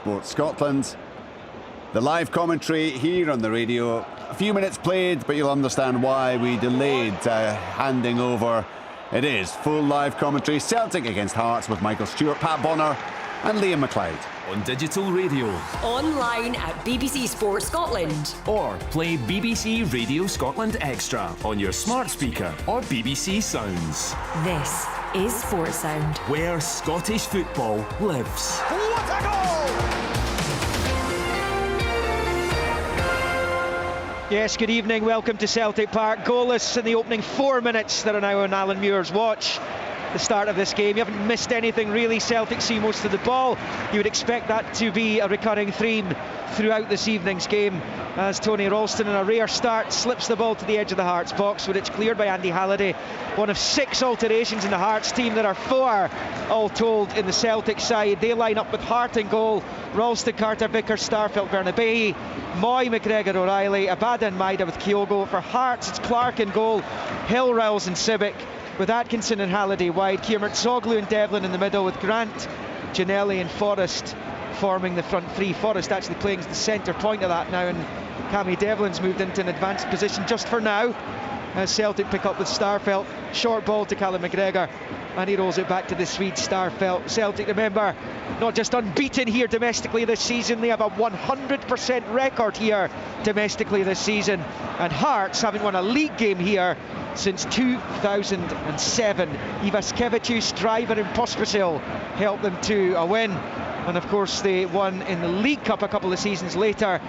Sports Scotland. The live commentary here on the radio. A few minutes played, but you'll understand why we delayed handing over. It is full live commentary. Celtic against Hearts with Michael Stewart, Pat Bonner and Liam McLeod. On digital radio. Online at BBC Sports Scotland. Or play BBC Radio Scotland Extra on your smart speaker or BBC Sounds. This is Sports Sound, where Scottish football lives. What a goal! Yes, good evening, welcome to Celtic Park. Goalless in the opening 4 minutes that are now on Alan Muir's watch. The start of this game, you haven't missed anything really. Celtic see most of the ball. You would expect that to be a recurring theme throughout this evening's game, as Tony Ralston, in a rare start, slips the ball to the edge of the Hearts box, where it's cleared by Andy Halliday. One of 6 alterations in the Hearts team. There are 4 all told in the Celtic side. They line up with Hart in goal, Ralston, Carter, Vickers, Starfelt, Bernabei, Moy, McGregor, O'Reilly, Abada and Maeda with Kyogo. For Hearts it's Clark in goal, Hill, Rowles and Sibic, with Atkinson and Halliday wide, Kiermert, Soglu and Devlin in the middle, with Grant, Ginnelly and Forrest forming the front three. Forrest actually playing as the centre point of that now, and Cammy Devlin's moved into an advanced position just for now, as Celtic pick up with Starfelt. Short ball to Callum McGregor, and he rolls it back to the Swede, Starfelt. Celtic, remember, not just unbeaten here domestically this season, they have a 100% record here domestically this season, and Hearts haven't won a league game here since 2007. Ivaskevicius, Driver and Pospisil helped them to a win, and of course they won in the League Cup a couple of seasons later.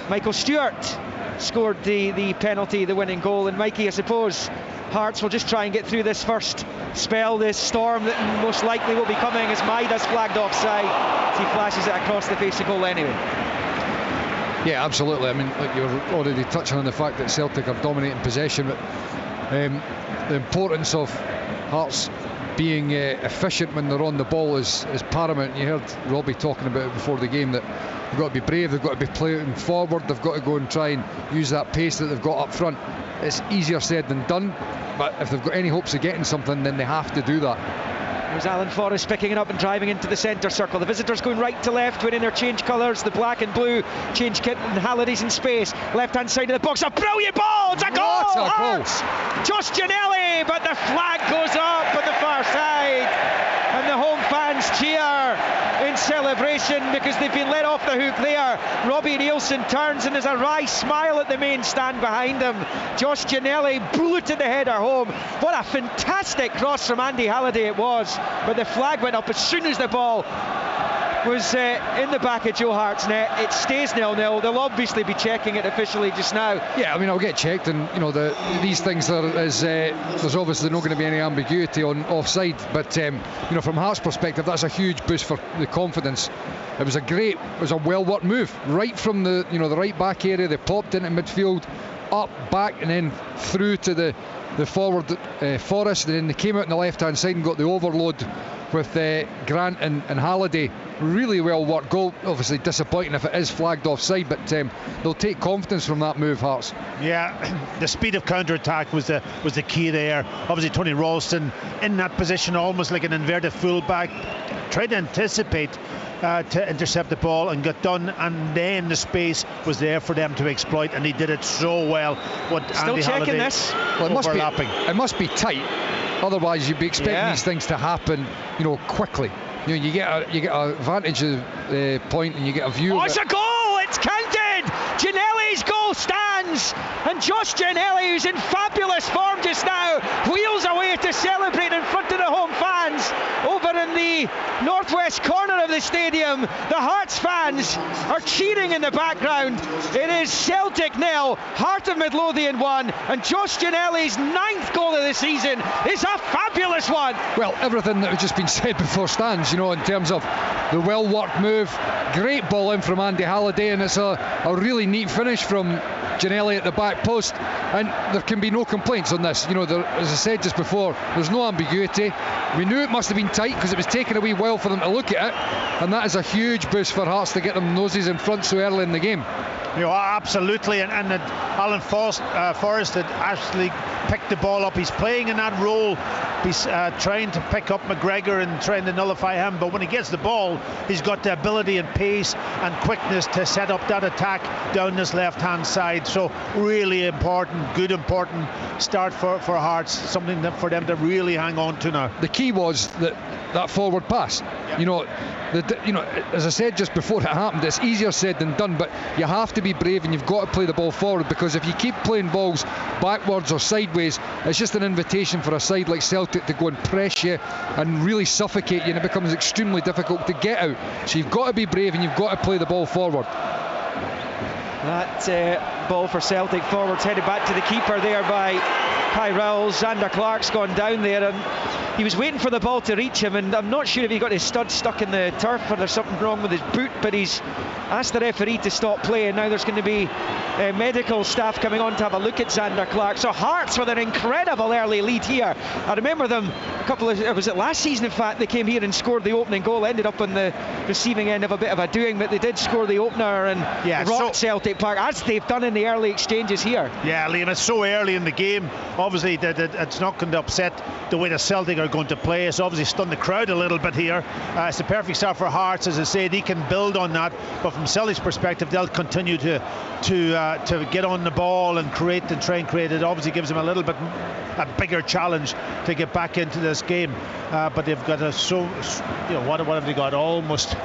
Michael Stewart scored the penalty, the winning goal, and Mikey, I suppose Hearts will just try and get through this first spell, this storm that most likely will be coming, as Maeda's flagged offside as he flashes it across the face of goal anyway. Yeah, absolutely. I mean, like, you're already touching on the fact that Celtic are dominating possession, but the importance of Hearts being efficient when they're on the ball is paramount. You heard Robbie talking about it before the game, that they've got to be brave, they've got to be playing forward, they've got to go and try and use that pace that they've got up front. It's easier said than done, but if they've got any hopes of getting something, then they have to do that. There's Alan Forrest picking it up and driving into the centre circle. The visitors going right to left, wearing their change colours, the black and blue change kit, and Halliday's in space. Left hand side of the box, a brilliant ball! It's a goal! Hearts! Josh Ginnelly, but the flag goes up on the far side, and the home fans cheer in celebration because they've been let off the hook there. Robbie Nielsen turns and there's a wry smile at the main stand behind him. Josh Ginnelly bulleted the header home. What a fantastic cross from Andy Halliday it was, but the flag went up as soon as the ball was in the back of Joe Hart's net. It stays 0-0. They'll obviously be checking it officially just now. Yeah, I mean, I'll get checked, and you know, these things there's obviously not going to be any ambiguity on offside, but you know, from Hearts' perspective, that's a huge boost for the confidence. It was a well-worked move right from the right back area. They popped into midfield, up, back, and then through to the forward Forrest, and then they came out on the left-hand side and got the overload with Grant and Halliday. Really well worked goal. Obviously disappointing if it is flagged offside, but they'll take confidence from that move, Hearts. Yeah, the speed of counter-attack was the key there. Obviously Tony Ralston in that position, almost like an inverted fullback, tried to anticipate to intercept the ball and got done, and then the space was there for them to exploit, and he did it so well. Still Andy checking Halliday this. Well, it must be tight, otherwise you'd be expecting these things to happen, quickly. You get a vantage point, and you get a view. It's a goal! It's counted! Ginnelly's goal stands, and Josh Ginnelly, who's in fabulous form just now, wheels away to celebrate in front of the home fans over in the northwest corner of the stadium. The Hearts fans are cheering in the background. It is Celtic 0, Heart of Midlothian 1, and Josh Ginnelly's 9th goal of the season is a fabulous one. Well, everything that has just been said before stands, in terms of the well-worked move. Great ball in from Andy Halliday, and it's a really neat finish from Ginnelly at the back post, and there can be no complaints on this. As I said just before, there's no ambiguity. We knew it must have been tight because it was taking a wee while for them to look at it, and that is a huge boost for Hearts to get them noses in front so early in the game. Absolutely, and Alan Forrest had actually picked the ball up. He's playing in that role. He's trying to pick up McGregor and trying to nullify him, but when he gets the ball, he's got the ability and pace and quickness to set up that attack down this left-hand side. So really important start for Hearts, something that for them to really hang on to now. The key was that forward pass. As I said just before it happened, it's easier said than done, but you have to be brave and you've got to play the ball forward, because if you keep playing balls backwards or sideways, it's just an invitation for a side like Celtic to go and press you and really suffocate you, and it becomes extremely difficult to get out. So you've got to be brave and you've got to play the ball forward. That ball for Celtic forwards headed back to the keeper there by Kai Rowles. Zander Clark's gone down there, and he was waiting for the ball to reach him, and I'm not sure if he got his stud stuck in the turf or there's something wrong with his boot, but he's asked the referee to stop play, and now there's going to be medical staff coming on to have a look at Zander Clark. So Hearts with an incredible early lead here. I remember them was it last season, in fact, they came here and scored the opening goal, ended up on the receiving end of a bit of a doing, but they did score the opener and rocked Celtic Park, as they've done in the early exchanges here. Yeah, Liam, it's so early in the game. Obviously it's not going to upset the way the Celtic are going to play. It's obviously stunned the crowd a little bit here. It's a perfect start for Hearts. As I said, he can build on that, but from Celtic's perspective, they'll continue to get on the ball and try and create. It obviously gives them a bigger challenge to get back into this game, but they've got what have they got? Almost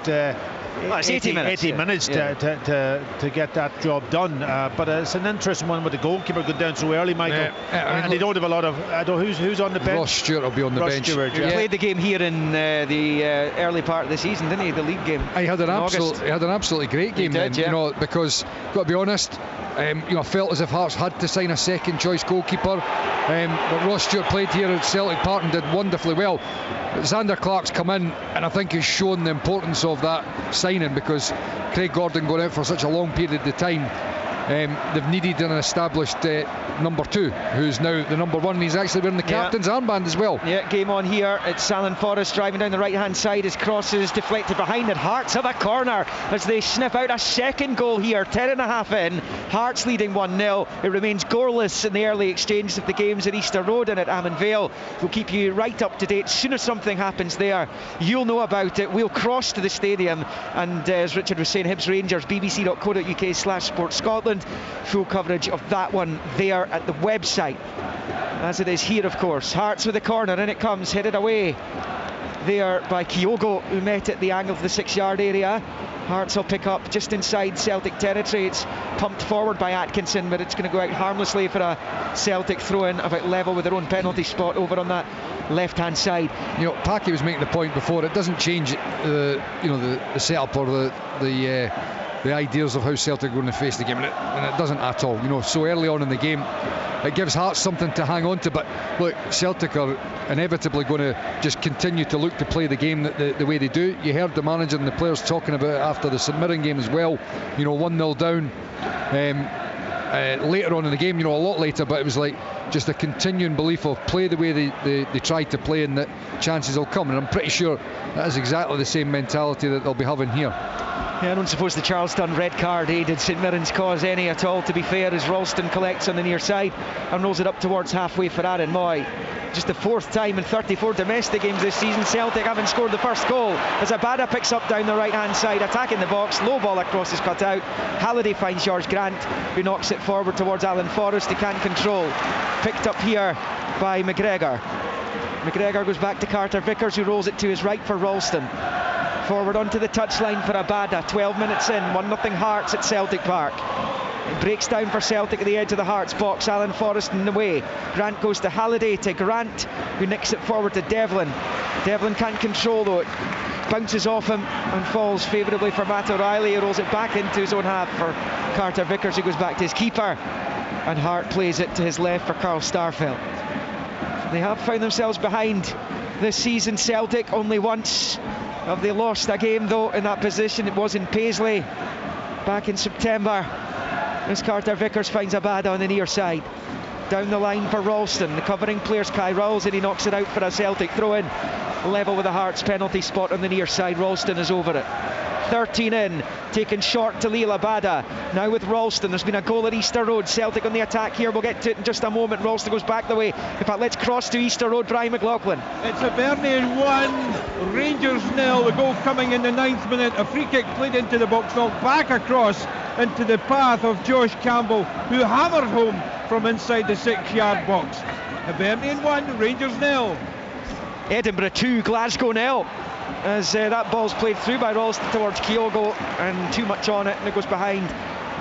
80 minutes to get that job done, but it's an interesting one with the goalkeeper going down so early, Michael. And they don't have a lot of who's on the bench. Ross Stewart will be on the bench. He played the game here in the early part of the season, didn't he? The league game. He had an absolutely great game. Because got to be honest, I felt as if Hearts had to sign a second choice goalkeeper, but Ross Stewart played here at Celtic Park and did wonderfully well. Zander Clark's come in, and I think he's shown the importance of that signing, because Craig Gordon going out for such a long period of time, they've needed an established number 2 who's now the number 1. He's actually wearing the captain's armband as well. Game on here. It's Alan Forrest driving down the right hand side. His cross is deflected behind it. Hearts have a corner as they sniff out a second goal here. 10.5 in. Hearts leading 1-0. It remains goalless in the early exchanges of the games at Easter Road and at Ammon Vale. We'll keep you right up to date. As soon as something happens there, you'll know about it. We'll cross to the stadium, and as Richard was saying, Hibs Rangers, bbc.co.uk/Sport Scotland. Full coverage of that one there at the website, as it is here, of course. Hearts with the corner, and it comes, headed away there by Kyogo, who met at the angle of the 6-yard area. Hearts will pick up just inside Celtic territory. It's pumped forward by Atkinson, but it's going to go out harmlessly for a Celtic throw-in about level with their own penalty spot over on that left-hand side. Paki was making the point before, it doesn't change the setup or the ideas of how Celtic are going to face the game, and it doesn't at all. So early on in the game, it gives Hearts something to hang on to. But look, Celtic are inevitably going to just continue to look to play the game the way they do. You heard the manager and the players talking about it after the St Mirren game as well. 1-0 down later on in the game, a lot later, but it was like just a continuing belief of play the way they tried to play, and that chances will come. And I'm pretty sure that is exactly the same mentality that they'll be having here. I don't suppose the Charleston red card aided St Mirren's cause any at all, to be fair, as Ralston collects on the near side and rolls it up towards halfway for Aaron Moy. Just the 4th time in 34 domestic games this season Celtic haven't scored the first goal, as Abada picks up down the right hand side, attacking the box, low ball across is cut out. Halliday finds George Grant, who knocks it forward towards Alan Forrest. He can't control. Picked up here by McGregor. McGregor goes back to Carter Vickers, who rolls it to his right for Ralston. Forward onto the touchline for Abada. 12 minutes in, 1-0 Hearts at Celtic Park. It breaks down for Celtic at the edge of the Hearts box. Alan Forrest in the way. Grant goes to Halliday, to Grant, who nicks it forward to Devlin. Devlin can't control, though. It bounces off him and falls favourably for Matt O'Reilly. He rolls it back into his own half for Carter Vickers, who goes back to his keeper. And Hart plays it to his left for Carl Starfelt. They have found themselves behind this season, Celtic. Only once have they lost a game, though, in that position. It was in Paisley back in September, as Carter Vickers finds Abada on the near side. Down the line for Ralston, the covering player's Kai Rowles, and he knocks it out for a Celtic throw-in. Level with the Hearts penalty spot on the near side. Ralston is over it. 13 in, taken short to Lee Labada. Now with Ralston, there's been a goal at Easter Road. Celtic on the attack here, we'll get to it in just a moment. Ralston goes back the way. In fact, let's cross to Easter Road. Brian McLaughlin. It's Hibernian 1, Rangers 0. The goal coming in the 9th minute. A free kick played into the box, knocked back across into the path of Josh Campbell, who hammered home from inside the 6-yard box. Hibernian 1, Rangers 0. Edinburgh 2, Glasgow 0. As that ball's played through by Ralston towards Kyogo, and too much on it, and it goes behind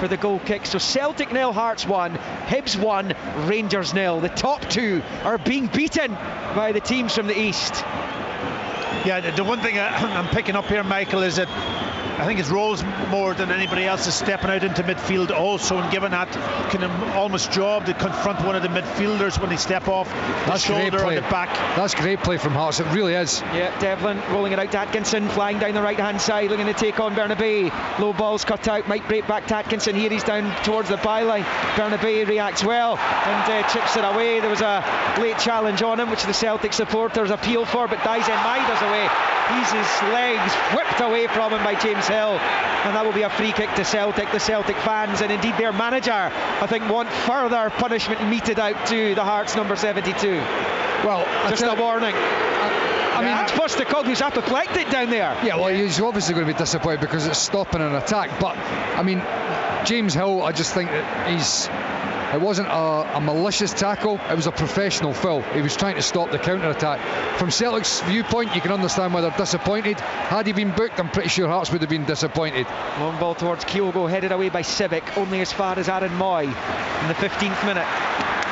for the goal kick. So Celtic 0, Hearts 1, Hibs 1, Rangers 0. The top two are being beaten by the teams from the east. Yeah, the one thing I'm picking up here, Michael, is that I think it's Rose more than anybody else is stepping out into midfield also, and given that kind of almost job to confront one of the midfielders when they step off the shoulder or the back. That's great play from Hearts, it really is. Yeah, Devlin rolling it out to Atkinson, flying down the right hand side, looking to take on Bernabei. Low ball's cut out, might break back to Atkinson. Here he's down towards the byline. Bernabei reacts well and chips it away. There was a late challenge on him, which the Celtic supporters appeal for, but Daisen Maeda's away. He's his legs whipped away from him by James Hill, and that will be a free kick to Celtic. The Celtic fans, and indeed their manager, I think, want further punishment meted out to the Hearts number 72. Well, just a warning. I mean, it's Postecoglou's apoplectic down there. Yeah, well, he's obviously going to be disappointed because it's stopping an attack. But I mean, James Hill, I just think that it wasn't a malicious tackle, it was a professional foul. He was trying to stop the counter-attack. From Celtic's viewpoint, you can understand why they're disappointed. Had he been booked, I'm pretty sure Hearts would have been disappointed. Long ball towards Kyogo, headed away by Civic, only as far as Aaron Moy in the 15th minute.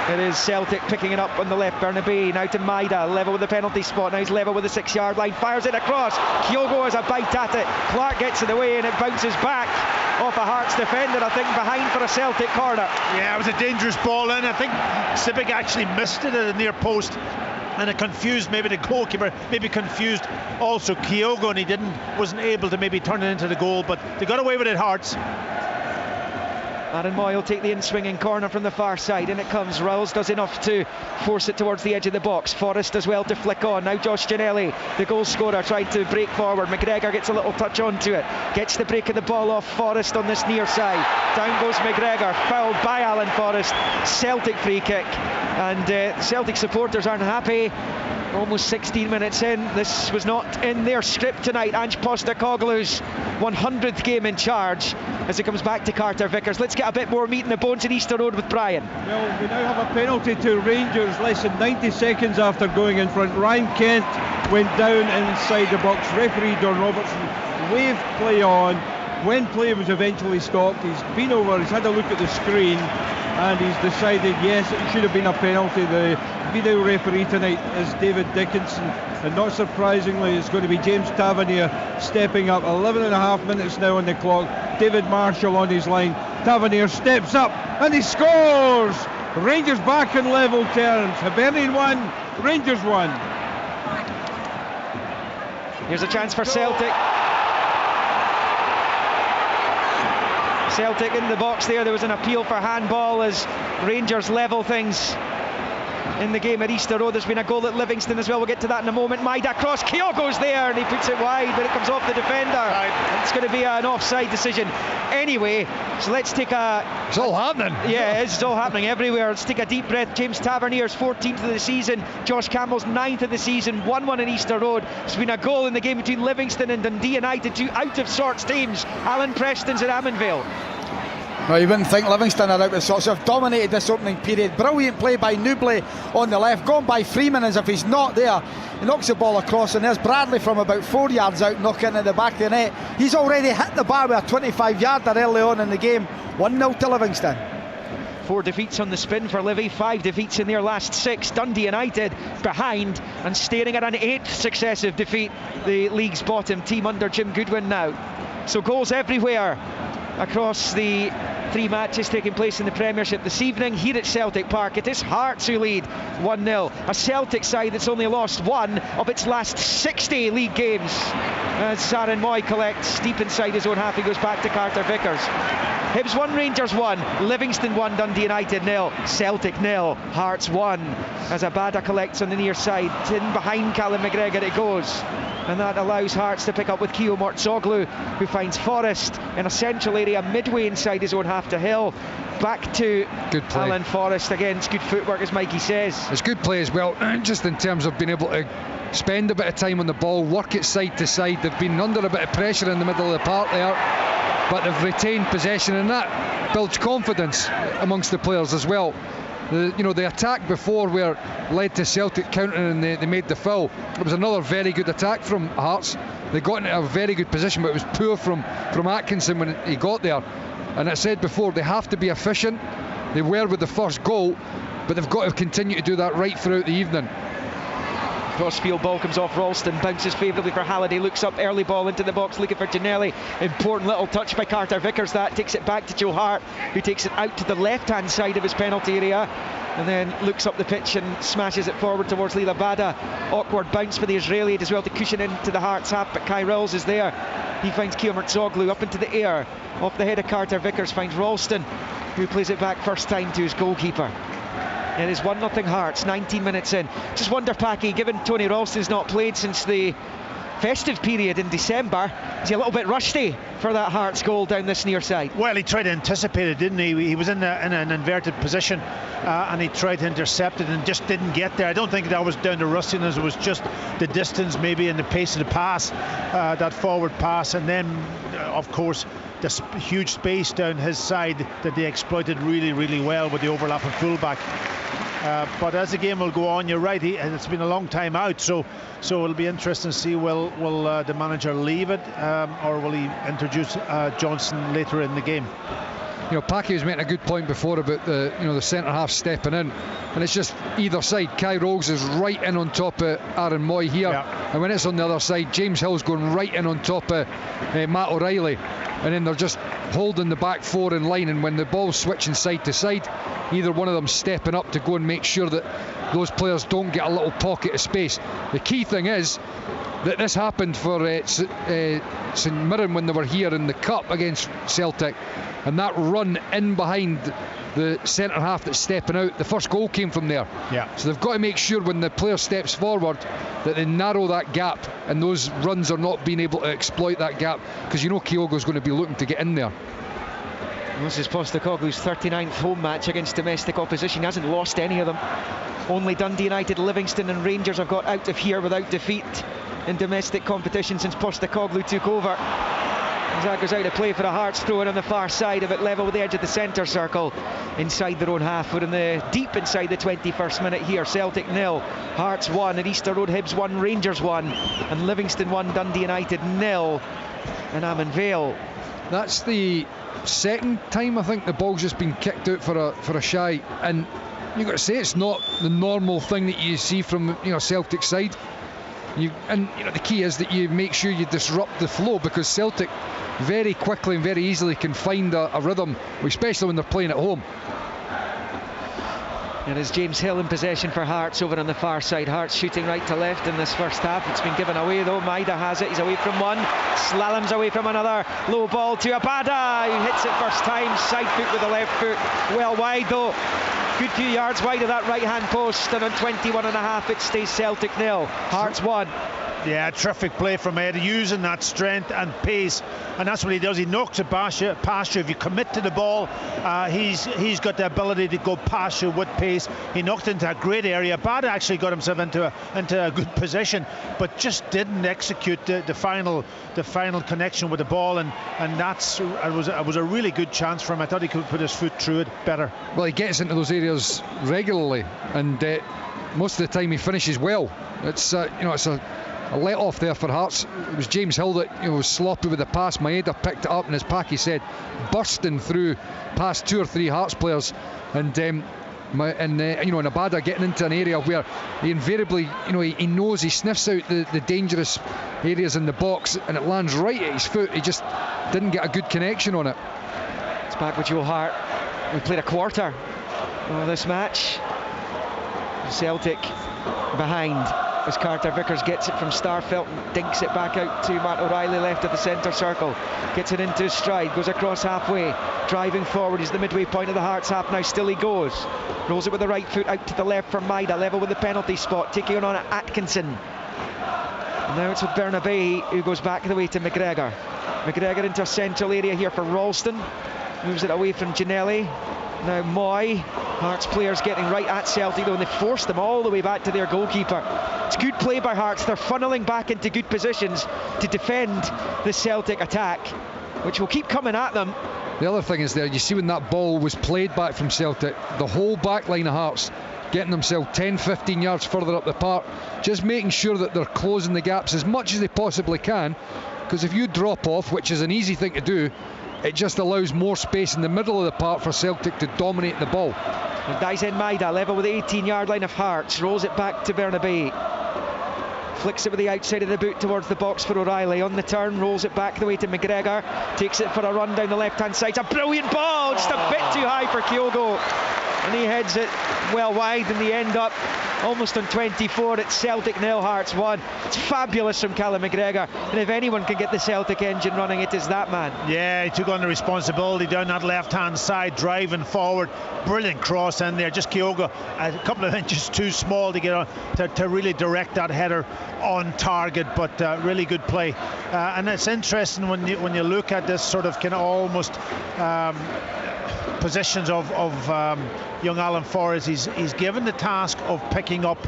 It is Celtic picking it up on the left. Bernabei now to Maeda, level with the penalty spot. Now he's level with the 6-yard line, fires it across. Kyogo has a bite at it. Clark gets in the way and it bounces back off a Hearts defender, I think, behind for a Celtic corner. Yeah, it was a dangerous ball in. I think Civic actually missed it at the near post, and it confused maybe the goalkeeper, maybe confused also Kyogo, and he wasn't able to maybe turn it into the goal, but they got away with it, Hearts. Aaron Moy will take the in-swinging corner from the far side, and it comes. Rowles does enough to force it towards the edge of the box. Forrest as well to flick on. Now Josh Ginnelly, the goal scorer, tried to break forward. McGregor gets a little touch onto it, gets the break of the ball off Forrest on this near side. Down goes McGregor, fouled by Alan Forrest. Celtic free kick, and Celtic supporters aren't happy. Almost 16 minutes in, this was not in their script tonight. Ange Postecoglou's 100th game in charge as it comes back to Carter Vickers. Let's get a bit more meat in the bones in Easter Road with Brian. Well, we now have a penalty to Rangers less than 90 seconds after going in front. Ryan Kent went down inside the box. Referee Don Robertson waved play on. When play was eventually stopped, he's been over, he's had a look at the screen, and he's decided yes, it should have been a penalty. The video referee tonight is David Dickinson, and not surprisingly it's going to be James Tavernier stepping up. 11 and a half minutes now on the clock. David Marshall on his line. Tavernier steps up and he scores. Rangers back in level terms. Hibernian 1, Rangers 1. Here's a chance for Celtic. Celtic in the box there. There was an appeal for handball as Rangers level things in the game at Easter Road. There's been a goal at Livingston as well. We'll get to that in a moment. Maeda cross, Kyogo's there and he puts it wide, but it comes off the defender. Right. It's going to be an offside decision anyway. So let's take it's all happening. Yeah, it's all happening everywhere. Let's take a deep breath. James Tavernier's 14th of the season, Josh Campbell's 9th of the season, 1-1 in Easter Road. There's been a goal in the game between Livingston and Dundee United, two out of sorts teams. Alan Preston's at Ammanville. No, you wouldn't think Livingston are out of sorts. Have dominated this opening period. Brilliant play by Newbley on the left, gone by Freeman as if he's not there. He knocks the ball across, and there's Bradley from about 4 yards out knocking it at the back of the net. He's already hit the bar with a 25-yarder early on in the game. 1-0 to Livingston. 4 defeats on the spin for Livy, 5 defeats in their last 6. Dundee United behind and staring at an 8th successive defeat. The league's bottom team under Jim Goodwin now. So goals everywhere across the 3 matches taking place in the Premiership this evening. Here at Celtic Park, it is Hearts who lead 1-0. A Celtic side that's only lost 1 of its last 60 league games. As Aaron Moy collects deep inside his own half, he goes back to Carter Vickers. Hibs 1, Rangers 1, Livingston 1, Dundee United 0, Celtic 0, Hearts 1. As Abada collects on the near side, in behind Callum McGregor it goes. and that allows Hearts to pick up with Kyogo, who finds Forrest in a central area midway inside his own half to Hill. Back to Alan Forrest. Again, it's good footwork, as Mikey says. It's good play as well, just in terms of being able to spend a bit of time on the ball, work it side to side. They've been under a bit of pressure in the middle of the park there, but they've retained possession, and that builds confidence amongst the players as well. The attack before where led to Celtic countering and they made the foul. It was another very good attack from Hearts. They got into a very good position, but it was poor from Atkinson when he got there. And I said before, they have to be efficient. They were with the first goal, but they've got to continue to do that right throughout the evening. Crossfield ball comes off Ralston, bounces favourably for Halliday, looks up, early ball into the box looking for Ginnelly. Important little touch by Carter Vickers, that takes it back to Joe Hart, who takes it out to the left hand side of his penalty area and then looks up the pitch and smashes it forward towards Lila Bada. Awkward bounce for the Israeli, as well to cushion into the Hearts half, but Kai Rills is there. He finds Kyogo up into the air, off the head of Carter Vickers, finds Ralston, who plays it back first time to his goalkeeper. It is 1-0 Hearts, 19 minutes in. Just wonder, Packy, given Tony Ralston's not played since the festive period in December, is he a little bit rusty for that Hearts goal down this near side? Well, he tried to anticipate it, didn't he? He was in an inverted position and he tried to intercept it and just didn't get there. I don't think that was down to rustiness. It was just the distance maybe and the pace of the pass, that forward pass, and then of course this huge space down his side that they exploited really, really well with the overlapping fullback. But as the game will go on, you're right, it's been a long time out, so it'll be interesting to see will the manager leave it or will he introduce Johnson later in the game. Packy was making a good point before about the centre half stepping in, and it's just either side. Kai Rogers is right in on top of Aaron Moy here, and when it's on the other side, James Hill's going right in on top of Matt O'Reilly, and then they're just holding the back four in line, and when the ball's switching side to side, either one of them stepping up to go and make sure that those players don't get a little pocket of space. The key thing is that this happened for St Mirren when they were here in the Cup against Celtic, and that run in behind the centre half that's stepping out, the first goal came from there. So they've got to make sure when the player steps forward that they narrow that gap, and those runs are not being able to exploit that gap, because Kyogo's going to be looking to get in there. This is Postecoglou's 39th home match against domestic opposition. He hasn't lost any of them. Only Dundee United, Livingston and Rangers have got out of here without defeat in domestic competition since Postecoglou took over. As that goes out of play for a Hearts throw in on the far side, a bit level with the edge of the centre circle inside their own half. We're in the deep inside the 21st minute here. Celtic 0, Hearts 1 at Easter Road, Hibs 1, Rangers 1, and Livingston 1, Dundee United 0 in Amon Vale. That's the second time I think the ball's just been kicked out for a shy, and you've got to say it's not the normal thing that you see from Celtic side. The key is that you make sure you disrupt the flow, because Celtic very quickly and very easily can find a rhythm, especially when they're playing at home. It is James Hill in possession for Hearts over on the far side. Hearts shooting right to left in this first half. It's been given away though. Maeda has it. He's away from one, slaloms away from another. Low ball to Abada, who hits it first time. Side foot with the left foot. Well wide though. Good few yards wide of that right hand post, and on 21.5 it stays Celtic 0, Hearts 1. Yeah, terrific play from Maeda, using that strength and pace, and that's what he does. He knocks it past you. If you commit to the ball, he's got the ability to go past you with pace. He knocked into a great area. Bad actually got himself into a good position, but just didn't execute the final connection with the ball, and it was a really good chance for him. I thought he could put his foot through it better. Well, he gets into those areas regularly, and most of the time he finishes well. It's a let off there for Hearts. It was James Hill that was sloppy with the pass. Maeda picked it up, and as Packy said, bursting through past 2 or 3 Hearts players, and Abada getting into an area where he invariably, he knows, he sniffs out the dangerous areas in the box, and it lands right at his foot. He just didn't get a good connection on it. It's back with Joe Hart. We played a quarter of this match. Celtic behind as Carter Vickers gets it from Starfelt and dinks it back out to Matt O'Reilly left of the centre circle, gets it into his stride, goes across halfway, driving forward. He's the midway point of the Hearts half now. Still he goes, rolls it with the right foot out to the left from Maeda, level with the penalty spot, taking on Atkinson. And now it's with Bernabei, who goes back the way to McGregor. McGregor into a central area here for Ralston. Moves it away from Ginnelly. Now Moy. Hearts players getting right at Celtic though, and they forced them all the way back to their goalkeeper. It's good play by Hearts. They're funneling back into good positions to defend the Celtic attack, which will keep coming at them. The other thing is there, you see when that ball was played back from Celtic, the whole back line of Hearts getting themselves 10-15 yards further up the park, just making sure that they're closing the gaps as much as they possibly can, because if you drop off, which is an easy thing to do, it just allows more space in the middle of the park for Celtic to dominate the ball. And Daisen Maeda level with the 18-yard line of Hearts, rolls it back to Bernabei, flicks it with the outside of the boot towards the box for O'Reilly. On the turn, rolls it back the way to McGregor, takes it for a run down the left-hand side. It's a brilliant ball, just a bit too high for Kyogo, and he heads it well wide, and they end up almost on 24. It's Celtic 0, Hearts 1. It's fabulous from Callum McGregor, and if anyone can get the Celtic engine running, it is that man. Yeah, he took on the responsibility down that left-hand side, driving forward. Brilliant cross in there. Just Kyogo a couple of inches too small to get on to really direct that header on target, but really good play. And it's interesting when you look at this sort of kind of almost positions of young Alan Forrest. He's given the task of picking up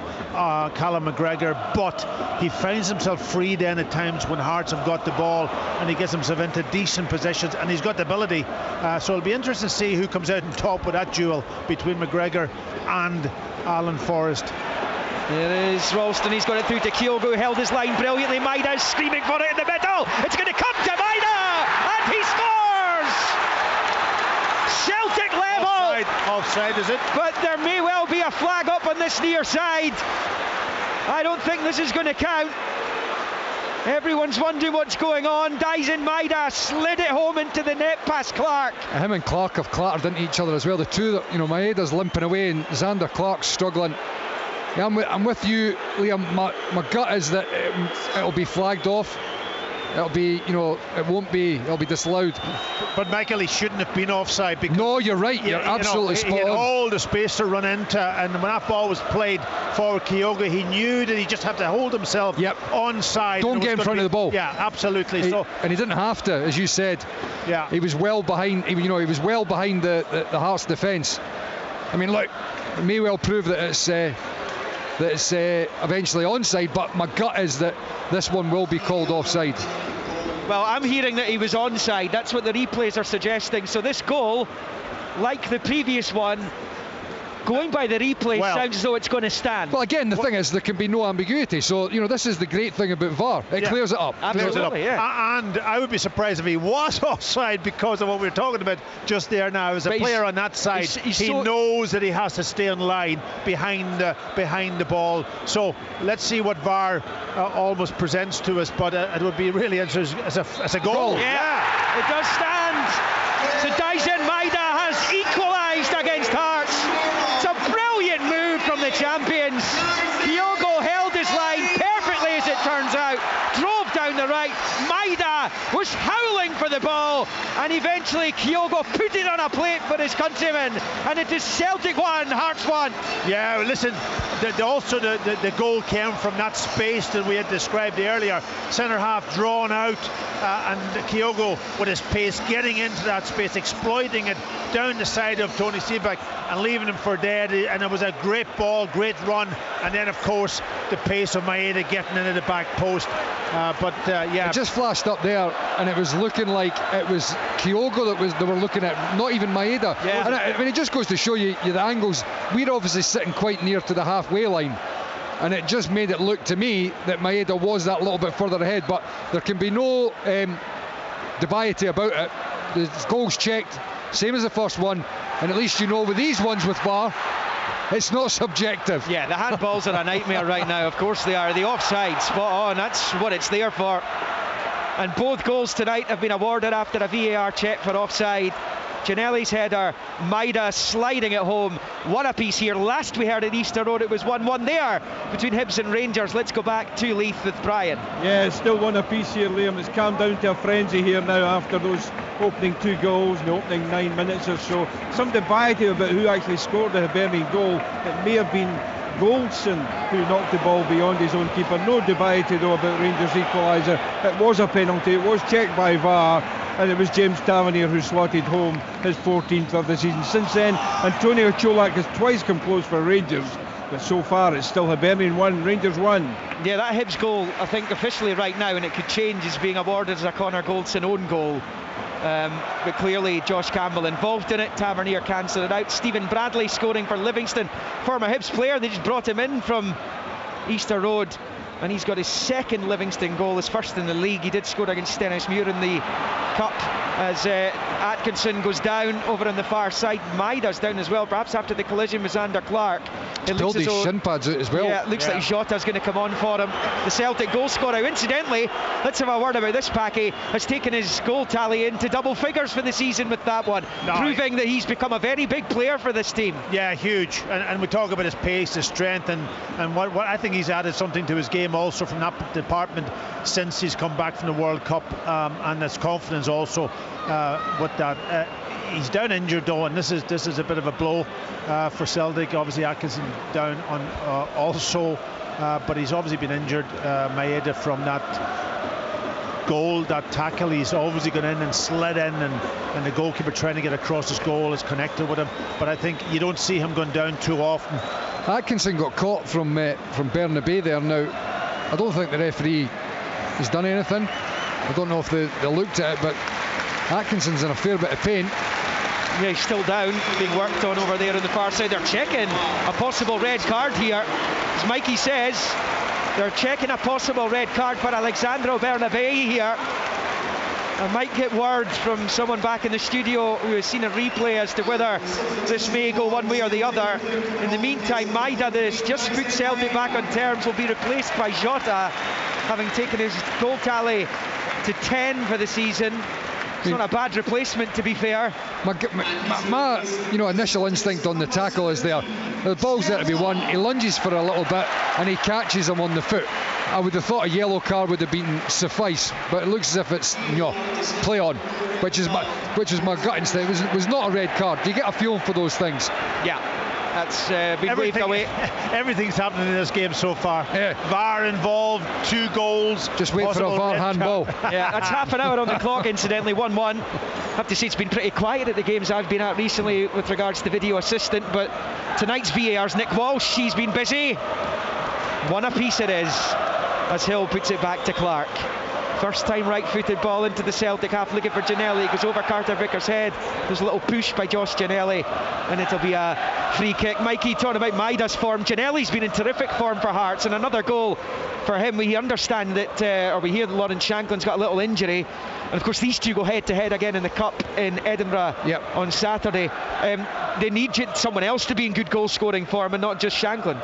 Callum McGregor, but he finds himself free then at times when Hearts have got the ball, and he gets himself into decent positions, and he's got the ability. So it'll be interesting to see who comes out on top with that duel between McGregor and Alan Forrest. There is Ralston, he's got it through to Kyogo, who held his line brilliantly. Maeda's screaming for it in the middle. It's going to come to Maeda, and he scores! Celtic level! Offside, is it? But there may well be a flag up on this near side. I don't think this is going to count. Everyone's wondering what's going on. Daisen Maeda slid it home into the net past Clark. Him and Clark have clattered into each other as well. The two that, Maeda's limping away and Xander Clark's struggling. Yeah, I'm with you, Liam. My gut is that it'll be flagged off. It'll be, it'll be disallowed. But Michael, he shouldn't have been offside. Because no, you're right. You're absolutely spot on. He had all the space to run into, and when that ball was played for Kyogo, he knew that he just had to hold himself onside. Don't get in front of the ball. Yeah, absolutely. And he didn't have to, as you said. Yeah. He was well behind. He was well behind the Hearts defence. I mean, look, it may well prove that it's eventually onside, but my gut is that this one will be called offside. Well, I'm hearing that he was onside. That's what the replays are suggesting. So this goal, like the previous one, going by the replay, sounds as though it's going to stand. Well, again, the thing is, there can be no ambiguity. So, this is the great thing about VAR. It clears it up. Absolutely, yeah. And I would be surprised if he was offside because of what we were talking about just there now. As a player on that side, he knows that he has to stay in line behind the ball. So let's see what VAR almost presents to us. But it would be really interesting as a goal. Yeah, it does stand. So Daisen Maeda has equalised against Hearts. It's a brilliant move from the champions. Kyogo held his line perfectly, as it turns out, drove down the right. Maeda was howling for the ball, and eventually Kyogo put it on a plate for his countrymen, and it is Celtic 1, Hearts 1. Yeah, listen, the goal came from that space that we had described earlier. Centre half drawn out, and Kyogo with his pace getting into that space, exploiting it down the side of Tony Seaback and leaving him for dead. And it was a great ball, great run, and then of course the pace of Maeda getting into the back post. It just flashed up there, and it was looking like it was Kyogo that they were looking at, not even Maeda. Yeah. And it just goes to show you the angles. We're obviously sitting quite near to the halfway line, and it just made it look to me that Maeda was that little bit further ahead, but there can be no dubiety about it. The goal's checked, same as the first one, and at least with these ones with VAR, it's not subjective. Yeah, the handballs are a nightmare right now. Of course they are. The offside, spot on. That's what it's there for. And both goals tonight have been awarded after a VAR check for offside. Ginnelly's header, Maeda sliding it home. One apiece here. Last we heard at Easter Road, it was 1-1 there between Hibs and Rangers. Let's go back to Leith with Brian. Yeah, it's still one apiece here, Liam. It's calmed down to a frenzy here now after those opening two goals in the opening 9 minutes or so. Some debate about who actually scored the Hibernian goal. It may have been Goldson, who knocked the ball beyond his own keeper. No debate though about Rangers' equaliser. It was a penalty, it was checked by VAR, and it was James Tavernier who slotted home his 14th of the season. Since then, Antonio Cholak has twice come close for Rangers, but so far it's still Hibernian 1, Rangers 1. Yeah, that Hibs goal, I think officially right now, and it could change, is being awarded as a Connor Goldson own goal. But clearly Josh Campbell involved in it. Tavernier cancelled it out. Stephen Bradley scoring for Livingston, former Hibs player. They just brought him in from Easter Road, and he's got his second Livingston goal, his first in the league. He did score against Stenhousemuir in the Cup as Atkinson goes down over on the far side. Maeda's down as well, perhaps after the collision with Xander Clark. He's pulled his shin pads out as well. Yeah, it looks like Jota's going to come on for him. The Celtic goal scorer, incidentally, let's have a word about this, Packy, has taken his goal tally into double figures for the season with that one, proving that he's become a very big player for this team. Yeah, huge. And we talk about his pace, his strength, and what I think he's added something to his game also from that department since he's come back from the World Cup, and his confidence also with that. He's down injured though, and this is a bit of a blow for Celtic. Obviously Atkinson down on also, but he's obviously been injured. Maeda from that goal, that tackle, he's obviously gone in and slid in, and the goalkeeper trying to get across his goal is connected with him. But I think you don't see him going down too often. Atkinson got caught from Bernabei there. Now I don't think the referee has done anything. I don't know if they looked at it, but Atkinson's in a fair bit of pain. Yeah, he's still down, being worked on over there on the far side. They're checking a possible red card here. As Mikey says, they're checking a possible red card for Alexandro Bernabei here. I might get word from someone back in the studio who has seen a replay as to whether this may go one way or the other. In the meantime, Maeda, that's just put Celtic back on terms, will be replaced by Jota, having taken his goal tally to 10 for the season. It's not a bad replacement, to be fair. My initial instinct on the tackle is there. The ball's there to be won. He lunges for a little bit and he catches him on the foot. I would have thought a yellow card would have been suffice, but it looks as if it's play on, which is my gut instinct. It was not a red card. Do you get a feeling for those things? Yeah. That's been waved away. Everything's happening in this game so far. Yeah. VAR involved, 2 goals. Just wait for a VAR handball. Yeah, that's half an hour on the clock, incidentally, 1-1. I have to say it's been pretty quiet at the games I've been at recently with regards to video assistant, but tonight's VAR's Nick Walsh. He's been busy. 1 apiece it is, as Hill puts it back to Clark. First time right-footed ball into the Celtic half, looking for Ginnelly. It goes over Carter Vickers' head. There's a little push by Josh Ginnelly, and it'll be a free kick. Mikey talking about Maeda's form. Ginnelly's been in terrific form for Hearts, and another goal for him. We understand that, or we hear that Lawrence Shanklin's got a little injury. And of course these two go head-to-head again in the Cup in Edinburgh on Saturday. They need someone else to be in good goal-scoring form and not just Shanklin.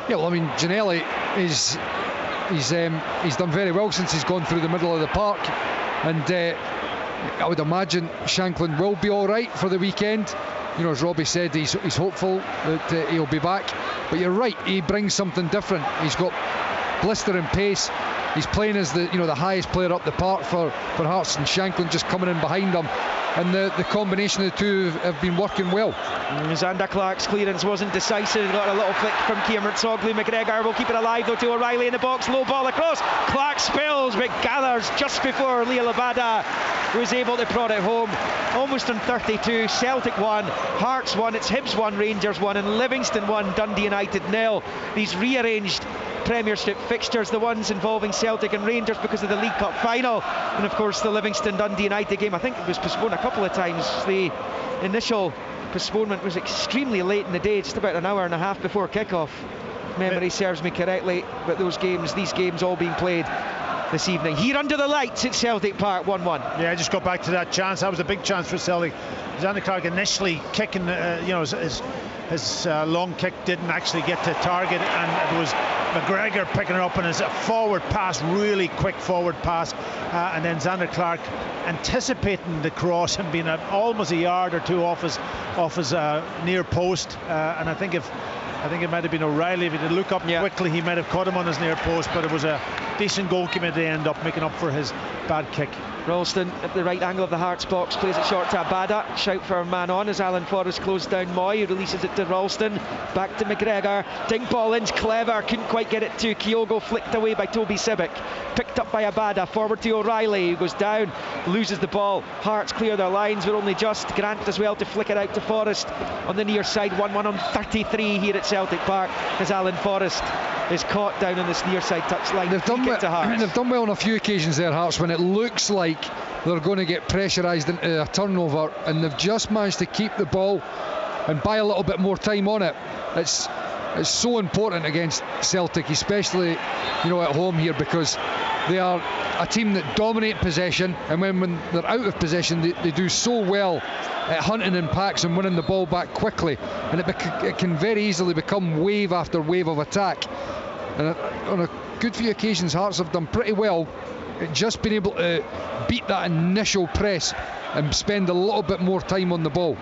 Yeah, well, I mean, Ginnelly is... He's done very well since he's gone through the middle of the park, and I would imagine Shanklin will be all right for the weekend. As Robbie said, he's hopeful that he'll be back. But you're right, he brings something different. He's got blistering pace. He's playing as the highest player up the park for Hearts, and Shanklin just coming in behind him. And the combination of the two have been working well. Xander Clark's clearance wasn't decisive. Got a little flick from Kieran Sogley. McGregor will keep it alive though to O'Reilly in the box. Low ball across. Clark spills but gathers just before Leah Labada was able to prod it home. Almost on 32. Celtic 1, Hearts 1. It's Hibs 1, Rangers 1, and Livingston 1, Dundee United 0. These rearranged Premiership fixtures, the ones involving Celtic and Rangers because of the League Cup final, and of course the Livingston Dundee United game. I think it was postponed a couple of times. The initial postponement was extremely late in the day, just about an hour and a half before kick-off, memory serves me correctly. But these games all being played this evening here under the lights at Celtic Park. 1-1. Yeah, I just got back to that chance. That was a big chance for Celtic. Xander Clark initially kicking, his long kick didn't actually get to target, and it was McGregor picking it up on his forward pass, really quick forward pass, and then Xander Clark anticipating the cross and being almost a yard or two off his near post, and I think it might have been O'Reilly. If he did look up quickly, he might have caught him on his near post, but it was a decent goalkeeper to end up making up for his bad kick. Ralston at the right angle of the Hearts box, plays it short to Abada. Shout for a man on as Alan Forrest closed down Moy, who releases it to Ralston. Back to McGregor. Dink ball in's clever, couldn't quite get it to Kyogo, flicked away by Toby Sibbick. Picked up by Abada, forward to O'Reilly, who goes down, loses the ball. Hearts clear their lines, but only just. Grant as well to flick it out to Forrest on the near side. 1-1 on 33 here at Celtic Park as Alan Forrest is caught down on this near side touchline. They've done well on a few occasions there, Hearts, when it looks like they're going to get pressurised into a turnover, and they've just managed to keep the ball and buy a little bit more time on it. It's so important against Celtic, especially at home here, because they are a team that dominate possession, and when they're out of possession they do so well at hunting in packs and winning the ball back quickly, and it can very easily become wave after wave of attack. And on a good few occasions Hearts have done pretty well at just being able to beat that initial press and spend a little bit more time on the ball.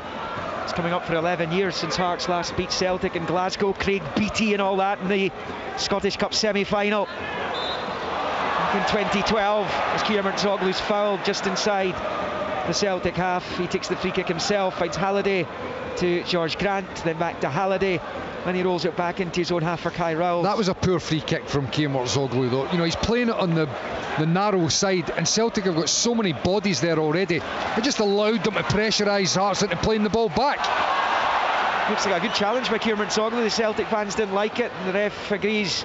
It's coming up for 11 years since Hearts last beat Celtic in Glasgow. Craig Beattie and all that in the Scottish Cup semi-final in 2012 as Kieran Zoglu's fouled just inside the Celtic half. He takes the free kick himself, finds Halliday to George Grant, then back to Halliday, and he rolls it back into his own half for Kai Rowles. That was a poor free kick from Kieran Zoglu though. He's playing it on the narrow side, and Celtic have got so many bodies there already. It just allowed them to pressurise Hearts into playing the ball back. Looks like a good challenge by Kieran Zoglu. The Celtic fans didn't like it, and the ref agrees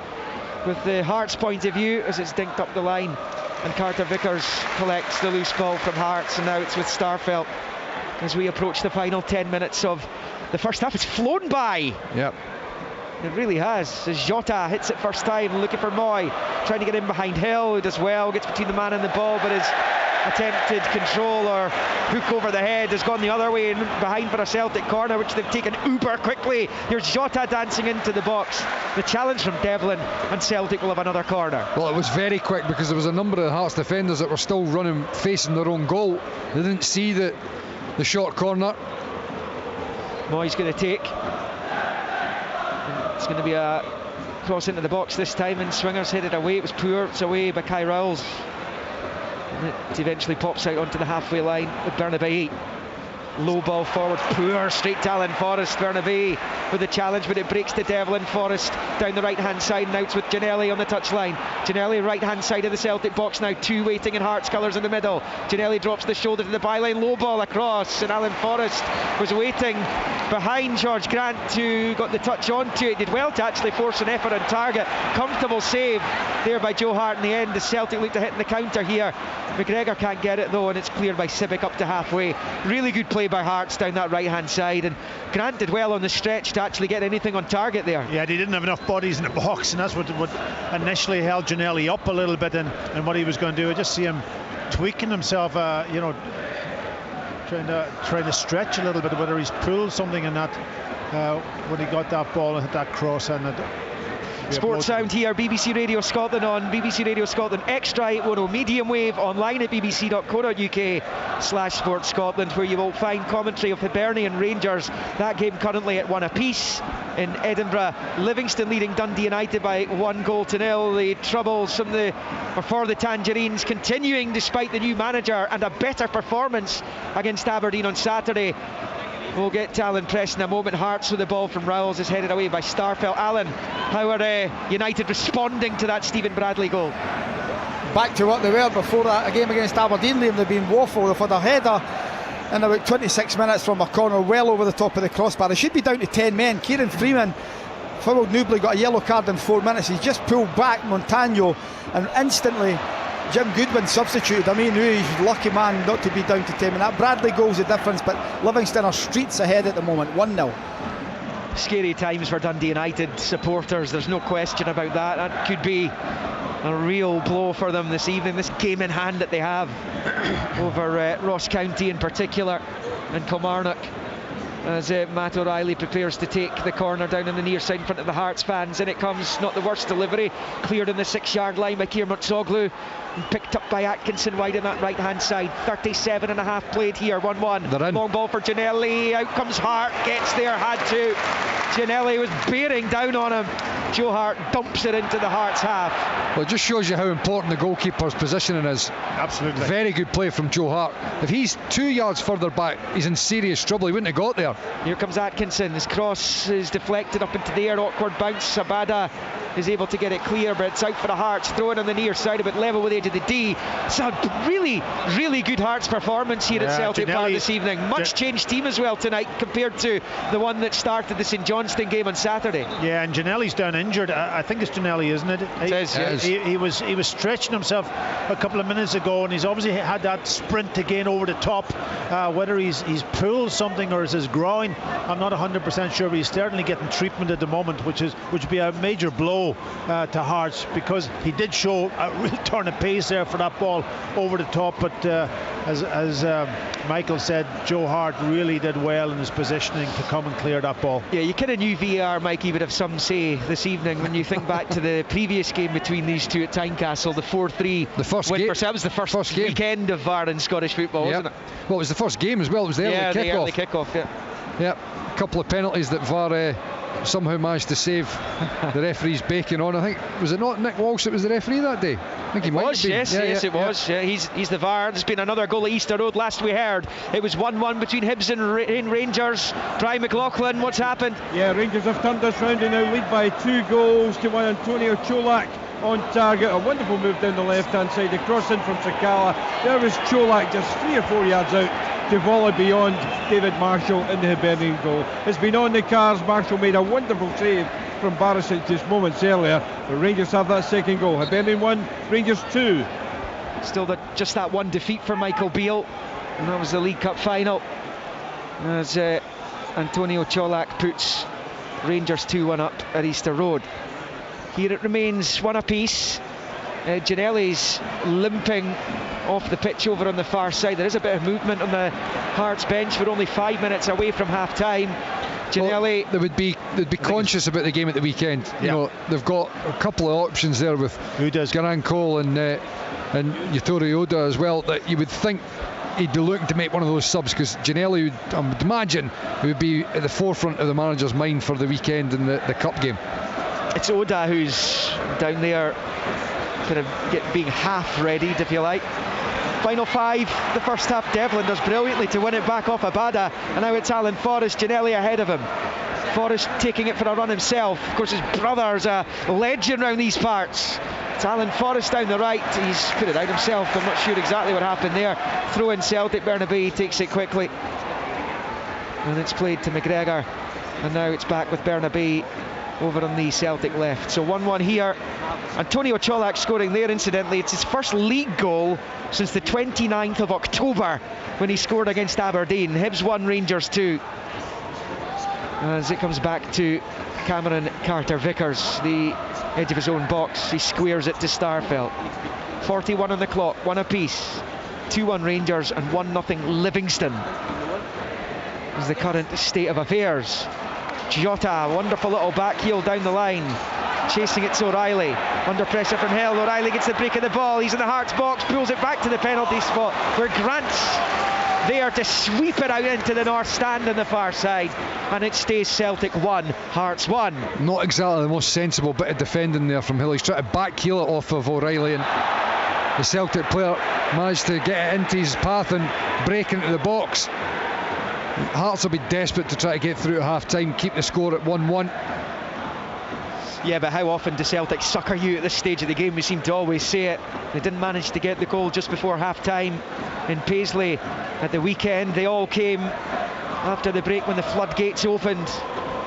with the Hearts point of view as it's dinked up the line, and Carter Vickers collects the loose ball from Hearts, and now it's with Starfelt as we approach the final 10 minutes of the first half. It's flown by. Yep. It really has, as Jota hits it first time, looking for Moy, trying to get in behind Hill, who does well, gets between the man and the ball, but his attempted control or hook over the head has gone the other way and behind for a Celtic corner, which they've taken uber quickly. Here's Jota dancing into the box. The challenge from Devlin, and Celtic will have another corner. Well, it was very quick because there was a number of Hearts defenders that were still running, facing their own goal. They didn't see the short corner. Moy's going to take. It's going to be a cross into the box this time, and Swingers headed away. It was poor. It's away by Kai Rowles. And it eventually pops out onto the halfway line with Bernabei. Low ball forward, poor, straight to Alan Forrest. Bernabei with the challenge, but it breaks to Devlin. Forrest down the right hand side, now it's with Ginnelly on the touchline. Ginnelly right hand side of the Celtic box now, two waiting in Hearts colours in the middle. Ginnelly drops the shoulder to the byline, low ball across, and Alan Forrest was waiting behind George Grant, who got the touch onto it, did well to actually force an effort on target. Comfortable save there by Joe Hart in the end. The Celtic look to hit in the counter here. McGregor can't get it though, and it's cleared by Sibbick up to halfway. Really good play by Hearts down that right hand side, and Grant did well on the stretch to actually get anything on target there. Yeah, they didn't have enough bodies in the box, and that's what initially held Ginnelly up a little bit, and what he was going to do. I just see him tweaking himself, trying to stretch a little bit, whether he's pulled something in that when he got that ball and hit that cross. And Sports Sound here, BBC Radio Scotland on BBC Radio Scotland Extra 810 medium wave, online at bbc.co.uk/Sports Scotland, where you will find commentary of Hibernian Rangers. That game currently at 1 apiece in Edinburgh. Livingston leading Dundee United by 1-0. The troubles for the Tangerines continuing despite the new manager and a better performance against Aberdeen on Saturday. We'll get to Alan Press in a moment. Hearts with the ball from Rowles is headed away by Starfelt. Alan, how are United responding to that Stephen Bradley goal? Back to what they were before that game against Aberdeen, Liam. They've been woeful. They've had a header in about 26 minutes from a corner well over the top of the crossbar. It should be down to 10 men. Kieran Freeman fouled Newbley, got a yellow card in 4 minutes. He's just pulled back Montano, and instantly Jim Goodwin substituted. I mean, he's a lucky man not to be down to 10 men. That Bradley goal's the difference, but Livingston are streets ahead at the moment, 1-0. Scary times for Dundee United supporters, there's no question about that. That could be a real blow for them this evening, this game in hand that they have over Ross County in particular, and Kilmarnock, as Matt O'Reilly prepares to take the corner down on the near side in front of the Hearts fans. In it comes, not the worst delivery, cleared on the 6-yard line by Kieran Zoglu, and picked up by Atkinson wide on that right hand side. 37.5 played here, 1-1. Long ball for Ginnelly, out comes Hart, gets there, had to. Ginnelly was bearing down on him, Joe Hart dumps it into the Hearts half. Well, it just shows you how important the goalkeeper's positioning is. Absolutely. Very good play from Joe Hart. If he's 2 yards further back, he's in serious trouble. He wouldn't have got there. Here comes Atkinson. His cross is deflected up into the air. Awkward bounce. Sabada is able to get it clear, but it's out for the Hearts. Throw it on the near side, a bit level with the edge of the D. It's a really, really good Hearts performance here at Celtic Park this evening. Much changed team as well tonight compared to the one that started the St Johnstone game on Saturday. Yeah, and Ginnelli's down injured. I think it's Ginnelli, isn't it? It is, yes. He was stretching himself a couple of minutes ago, and he's obviously had that sprint again over the top. Whether he's pulled something or it's his groin, I'm not 100% sure, but he's certainly getting treatment at the moment, which would be a major blow to Hearts, because he did show a real turn of pace there for that ball over the top. But as Michael said, Joe Hart really did well in his positioning to come and clear that ball. Yeah, you kind of knew VAR, Mikey, would have some say this evening when you think back to the previous game between these two at Tynecastle, the 4-3 the first win. Game. That was the first weekend of VAR in Scottish football, wasn't it? Well, it was the first game as well. It was the early kickoff. Yeah, a couple of penalties that VAR somehow managed to save the referee's bacon on. I think, was it not Nick Walsh that was the referee that day? I think he might have been. Yes, it was. Yeah, he's the VAR. There's been another goal at Easter Road. Last we heard, it was 1-1 between Hibs and Rangers. Brian McLaughlin, what's happened? Yeah, Rangers have turned this round and now lead by 2 goals to 1. Antonio Cholak on target. A wonderful move down the left-hand side. The cross in from Sakala. There was Cholak just 3 or 4 yards out to volley beyond David Marshall in the Hibernian goal. It's been on the cards. Marshall made a wonderful save from Barisic just moments earlier. The Rangers have that second goal. Hibernian 1, Rangers 2. Still just that one defeat for Michael Beale, and that was the League Cup final, as Antonio Cholak puts Rangers 2-1 up at Easter Road. Here it remains 1 apiece. Ginnelli's limping off the pitch over on the far side. There is a bit of movement on the Hearts bench. We're only 5 minutes away from half time. Ginnelli, well, they'd be conscious about the game at the weekend. You know, they've got a couple of options there with Garang Cole and Yutoro Oda as well, that you would think he'd be looking to make one of those subs, because Ginnelli, I would imagine, would be at the forefront of the manager's mind for the weekend in the cup game. It's Oda who's down there kind of being half readied, if you like. Final 5, the first half. Devlin does brilliantly to win it back off Abada, and now it's Alan Forrest. Ginnelli ahead of him. Forrest taking it for a run himself. Of course, his brother's a legend around these parts. It's Alan Forrest down the right. He's put it out himself. I'm not sure exactly what happened there. Throw in Celtic. Bernabe takes it quickly, and it's played to McGregor, and now it's back with Bernabe over on the Celtic left. So 1-1 here. Antonio Cholak scoring there. Incidentally, it's his first league goal since the 29th of October when he scored against Aberdeen. Hibs 1, Rangers 2. As it comes back to Cameron Carter-Vickers, the edge of his own box, he squares it to Starfelt. 41 on the clock, 1 apiece. 2-1 Rangers and 1-0 Livingston is the current state of affairs. Jota, wonderful little back heel down the line, chasing it to O'Reilly, under pressure from Hell. O'Reilly gets the break of the ball, he's in the Hearts box, pulls it back to the penalty spot where Grant's there to sweep it out into the north stand on the far side, and it stays Celtic 1, Hearts 1. Not exactly the most sensible bit of defending there from Hill. He's trying to back heel it off of O'Reilly, and the Celtic player managed to get it into his path and break into the box. Hearts will be desperate to try to get through at half time, keep the score at 1-1. Yeah, but how often do Celtic sucker you at this stage of the game? We seem to always say it. They didn't manage to get the goal just before half time in Paisley at the weekend. They all came after the break when the floodgates opened.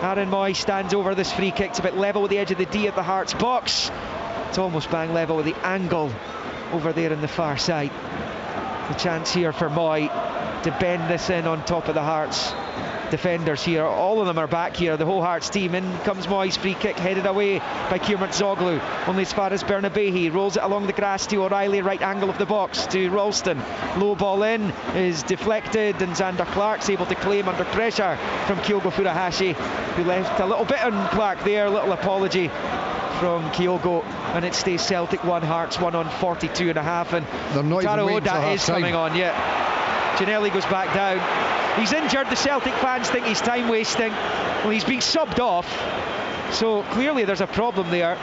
Aaron Moy stands over this free kick. It's a bit level with the edge of the D at the Hearts box. It's almost bang level with the angle over there on the far side. The chance here for Moy to bend this in on top of the Hearts defenders here. All of them are back here, the whole Hearts team. In comes Moy's free kick, headed away by Kiermont Zoglu, only as far as Bernabe. He rolls it along the grass to O'Reilly, right angle of the box to Ralston. Low ball in is deflected, and Xander Clark's able to claim under pressure from Kyogo Furuhashi, who left a little bit on Clark there. A little apology from Kyogo, and it stays Celtic 1, Hearts 1 on 42 and a half, and Taro Oda is coming on. Ginnelli goes back down. He's injured. The Celtic fans think he's time wasting. Well, he's being subbed off. So clearly there's a problem there,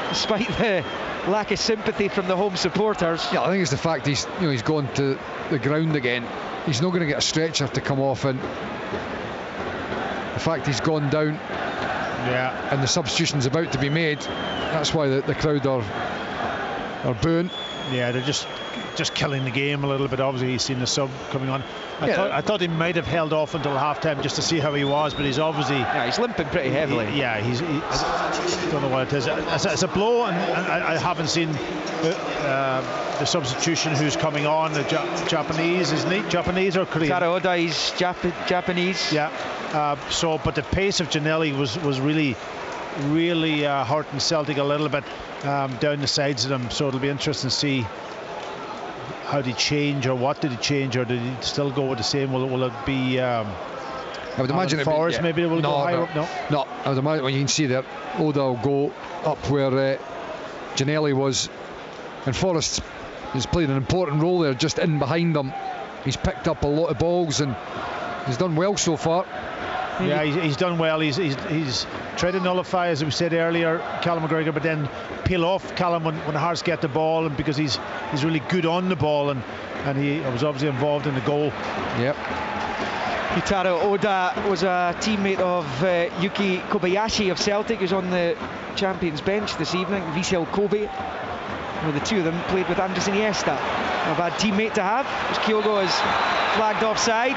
despite the lack of sympathy from the home supporters. Yeah, I think it's the fact he's gone to the ground again. He's not going to get a stretcher to come off, and the fact he's gone down, and the substitution's about to be made, that's why the crowd are booing. Yeah, they're just killing the game a little bit. Obviously he's seen the sub coming on. I thought he might have held off until half-time just to see how he was, but he's obviously... Yeah, he's limping pretty heavily. I don't know what it is. It's a blow, and I haven't seen the substitution who's coming on. The Japanese, isn't he? Japanese or Korean? Taro Oda, he's Japanese. Yeah. But the pace of Giannelli was really hurting Celtic a little bit down the sides of them. So it'll be interesting to see how did he change, or what did he change, or did he still go with the same? Will it be? I would imagine Forest maybe will go higher up. No, I would imagine when you can see that Oda will go up where Giannelli was, and Forrest has played an important role there, just in behind them. He's picked up a lot of balls and he's done well so far. Yeah, he's done well. He's tried to nullify, as we said earlier, Callum McGregor, but then peel off Callum when Hearts get the ball, and because he's really good on the ball, and he was obviously involved in the goal. Yep. Taro Oda was a teammate of Yuki Kobayashi of Celtic, who's on the champions bench this evening. Vissel Kobe. The two of them played with Andres Iniesta. A bad teammate to have, as Kyogo is flagged offside.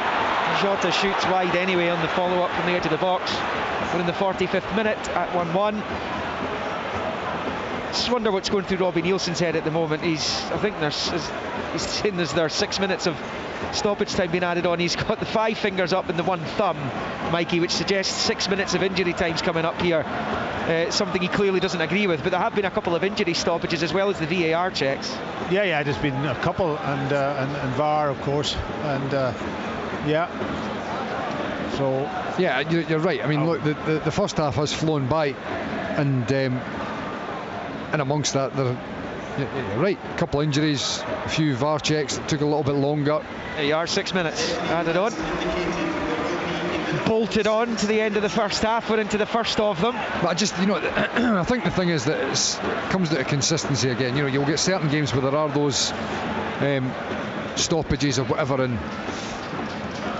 Jota shoots wide anyway on the follow-up from the edge of the box. We're in the 45th minute at 1-1. Just wonder what's going through Robbie Nielsen's head at the moment. He's saying there's 6 minutes of stoppage time being added on. He's got the 5 fingers up and the 1 thumb, Mikey, which suggests 6 minutes of injury time's coming up here. Something he clearly doesn't agree with, but there have been a couple of injury stoppages as well as the VAR checks. Yeah, there's been a couple, and VAR, of course, and so yeah, you're right. I mean, look, the first half has flown by, and amongst that, you're right, a couple of injuries, a few VAR checks that took a little bit longer. There you are, 6 minutes added on. Bolted on to the end of the first half. We're into the first of them. But I just, I think the thing is that it comes down to consistency again. You'll get certain games where there are those stoppages or whatever, and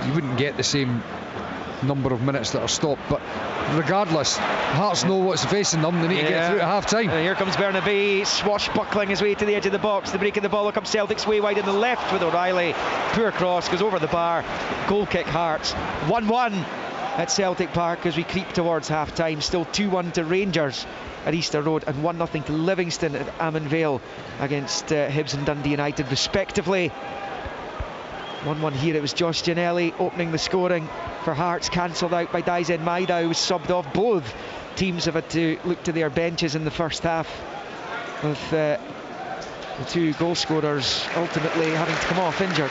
you wouldn't get the same number of minutes that are stopped. But regardless, Hearts know what's facing them. They need to get through to half-time. And here comes Bernabei, swashbuckling his way to the edge of the box. The break of the ball will come Celtic's way wide in the left with O'Reilly. Poor cross, goes over the bar. Goal kick Hearts. 1-1 at Celtic Park as we creep towards half-time. Still 2-1 to Rangers at Easter Road and 1-0 to Livingston at Ammon Vale against Hibs and Dundee United respectively. 1-1 here. It was Josh Giannelli opening the scoring for Hearts, cancelled out by Daizen Maeda, who was subbed off. Both teams have had to look to their benches in the first half, with the two goal scorers ultimately having to come off injured.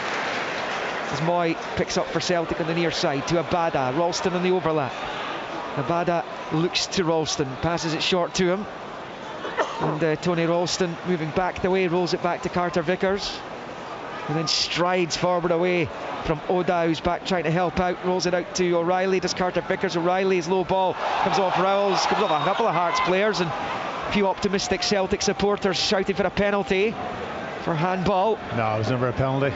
As Moy picks up for Celtic on the near side to Abada. Ralston on the overlap. Abada looks to Ralston, passes it short to him, and Tony Ralston moving back the way, rolls it back to Carter Vickers, and then strides forward away from Oda, who's back trying to help out, rolls it out to O'Reilly. Does Carter Vickers. O'Reilly's low ball comes off Rowles, comes off a couple of Hearts players, and a few optimistic Celtic supporters shouting for a penalty for handball. No, it was never a penalty.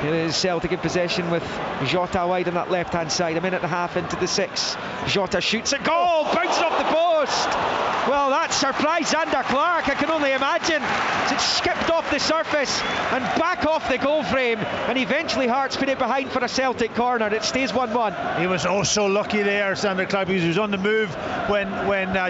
It is Celtic in possession with Jota wide on that left hand side. A minute and a half into the 6. Jota shoots a goal, bounces off the post. Well, that surprised Zander Clark, I can only imagine. It skipped off the surface and back off the goal frame, and eventually Hearts put it behind for a Celtic corner. It stays 1-1. He was so lucky there, Zander Clark, because he was on the move when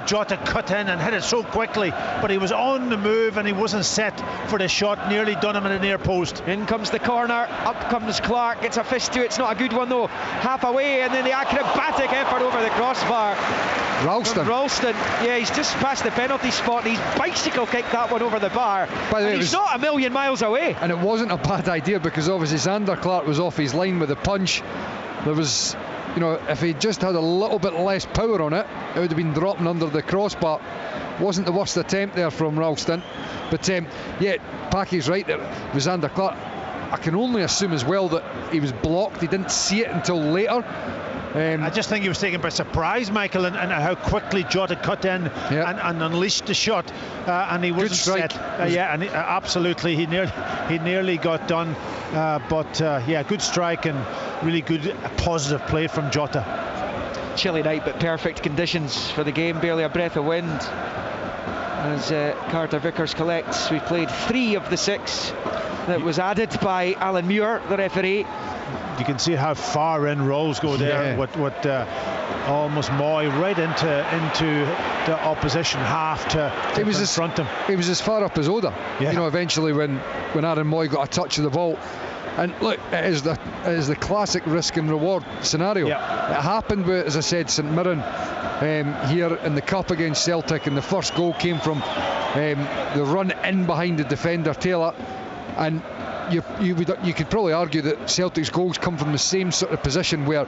Jota cut in and hit it so quickly, but he was on the move and he wasn't set for the shot. Nearly done him in the near post. In comes the corner, up comes Clark, gets a fist to it. It's not a good one though, half away, and then the acrobatic effort over the crossbar. Ralston, yeah, he's just past the penalty spot and he's bicycle kicked that one over the bar. By the way, he's not a million miles away. And it wasn't a bad idea, because obviously Zander Clark was off his line with the punch. There was, if he just had a little bit less power on it, it would have been dropping under the crossbar. Wasn't the worst attempt there from Ralston. But Packy's right there with Zander Clark. I can only assume as well that he was blocked. He didn't see it until later. I just think he was taken by surprise, Michael, and how quickly Jota cut in and unleashed the shot, and he wasn't set. Absolutely, he nearly got done, but good strike and really good positive play from Jota. Chilly night, but perfect conditions for the game. Barely a breath of wind as Carter Vickers collects. We played 3 of the 6 that was added by Alan Muir, the referee. You can see how far in Rolls go there. What almost Moy right into the opposition half to confront him. He was as far up as Oda. Yeah. You know, eventually when Aaron Moy got a touch of the ball. And look, it is the classic risk and reward scenario. Yeah. It happened with, as I said, St Mirren here in the Cup against Celtic, and the first goal came from the run in behind the defender Taylor. And you could probably argue that Celtic's goals come from the same sort of position where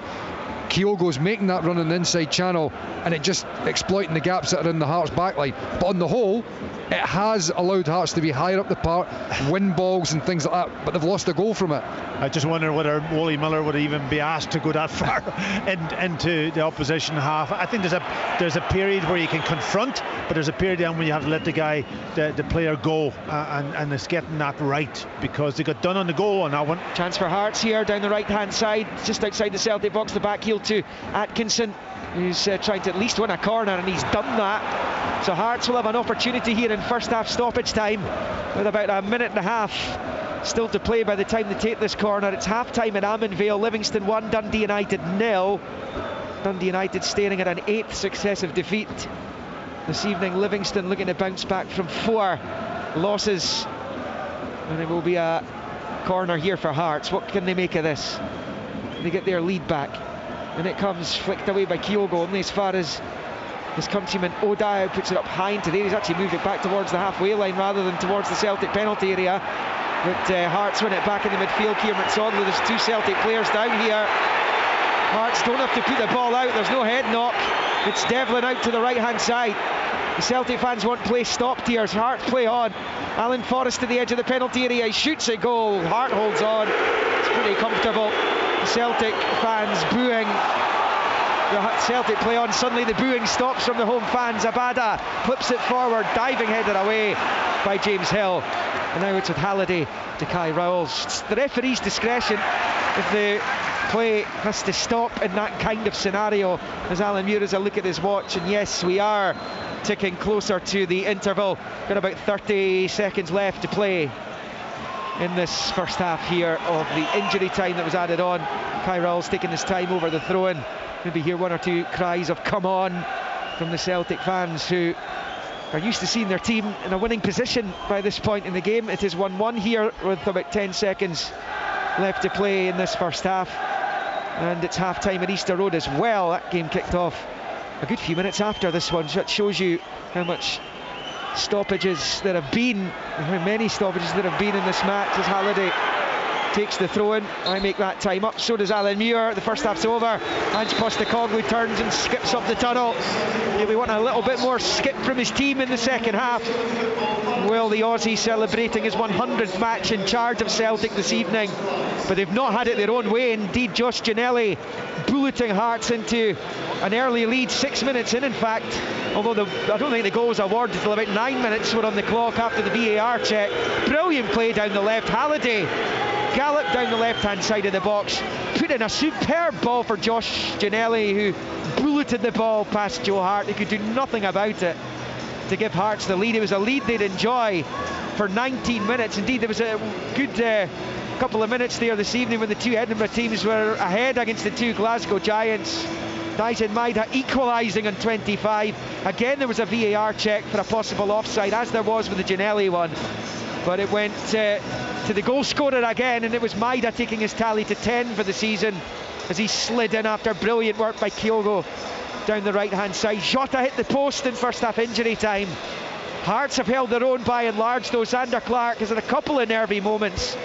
Kyogo's making that run in the inside channel and it just exploiting the gaps that are in the Hearts backline. But on the whole, it has allowed Hearts to be higher up the park, win balls and things like that, but they've lost a goal from it. I just wonder whether Wally Miller would even be asked to go that far into the opposition half. I think there's a period where you can confront, but there's a period then when you have to let the player go, and it's getting that right, because they got done on the goal on that one. Chance for Hearts here down the right hand side, just outside the Celtic box, the back heel to Atkinson, who's trying to at least win a corner, and he's done that. So Hearts will have an opportunity here in first half stoppage time with about a minute and a half still to play by the time they take this corner. It's half time at Ammanvale. Livingston 1, Dundee United 0. Dundee United staring at an 8th successive defeat this evening. Livingston looking to bounce back from 4 losses, and it will be a corner here for Hearts. What can they make of this? They get their lead back, and it comes flicked away by Kyogo, only as far as his countryman O'Dowd puts it up high into there. He's actually moved it back towards the halfway line rather than towards the Celtic penalty area. But Hearts win it back in the midfield. Kieran Sodler, there's 2 Celtic players down here. Hearts don't have to put the ball out. There's no head knock. It's Devlin out to the right hand side. The Celtic fans want play stopped here. Hearts play on. Alan Forrest to the edge of the penalty area. He shoots a goal. Hart holds on. It's pretty comfortable. The Celtic fans booing. The Celtic play on. Suddenly the booing stops from the home fans. Abada flips it forward, diving header away by James Hill. And now it's with Halliday to Kai Rowles. It's the referee's discretion if the play has to stop in that kind of scenario. As Alan Muir has a look at his watch, and yes, we are ticking closer to the interval. Got about 30 seconds left to play in this first half here of the injury time that was added on. Kai Rowles taking his time over the throw-in. Maybe hear 1 or 2 cries of come on from the Celtic fans, who are used to seeing their team in a winning position by this point in the game. It is 1-1 here with about 10 seconds left to play in this first half, and it's half time at Easter Road as well. That game kicked off a good few minutes after this one. That shows you how much stoppages there have been, and how many stoppages there have been in this match, as Halliday takes the throw-in. I make that time up, so does Alan Muir. The first half's over. Ange Postecoglou turns and skips up the tunnel. We want a little bit more skip from his team in the second half. Well, the Aussie celebrating his 100th match in charge of Celtic this evening, but they've not had it their own way. Indeed, Josh Ginnelly bulleting Hearts into an early lead, 6 minutes in fact, although I don't think the goal was awarded until about 9 minutes were on the clock after the VAR check. Brilliant play down the left. Halliday galloped down the left hand side of the box, put in a superb ball for Josh Ginnelly, who bulleted the ball past Joe Hart. He could do nothing about it to give Hearts the lead. It was a lead they'd enjoy for 19 minutes. Indeed, there was a good couple of minutes there this evening when the 2 Edinburgh teams were ahead against the 2 Glasgow Giants. Daisen Maeda equalising on 25. Again, there was a VAR check for a possible offside, as there was with the Ginnelly one, but it went to the goal scorer again, and it was Maeda taking his tally to 10 for the season as he slid in after brilliant work by Kyogo down the right hand side. Jota hit the post in first half injury time. Hearts have held their own by and large, though. Zander Clark has had a couple of nervy moments,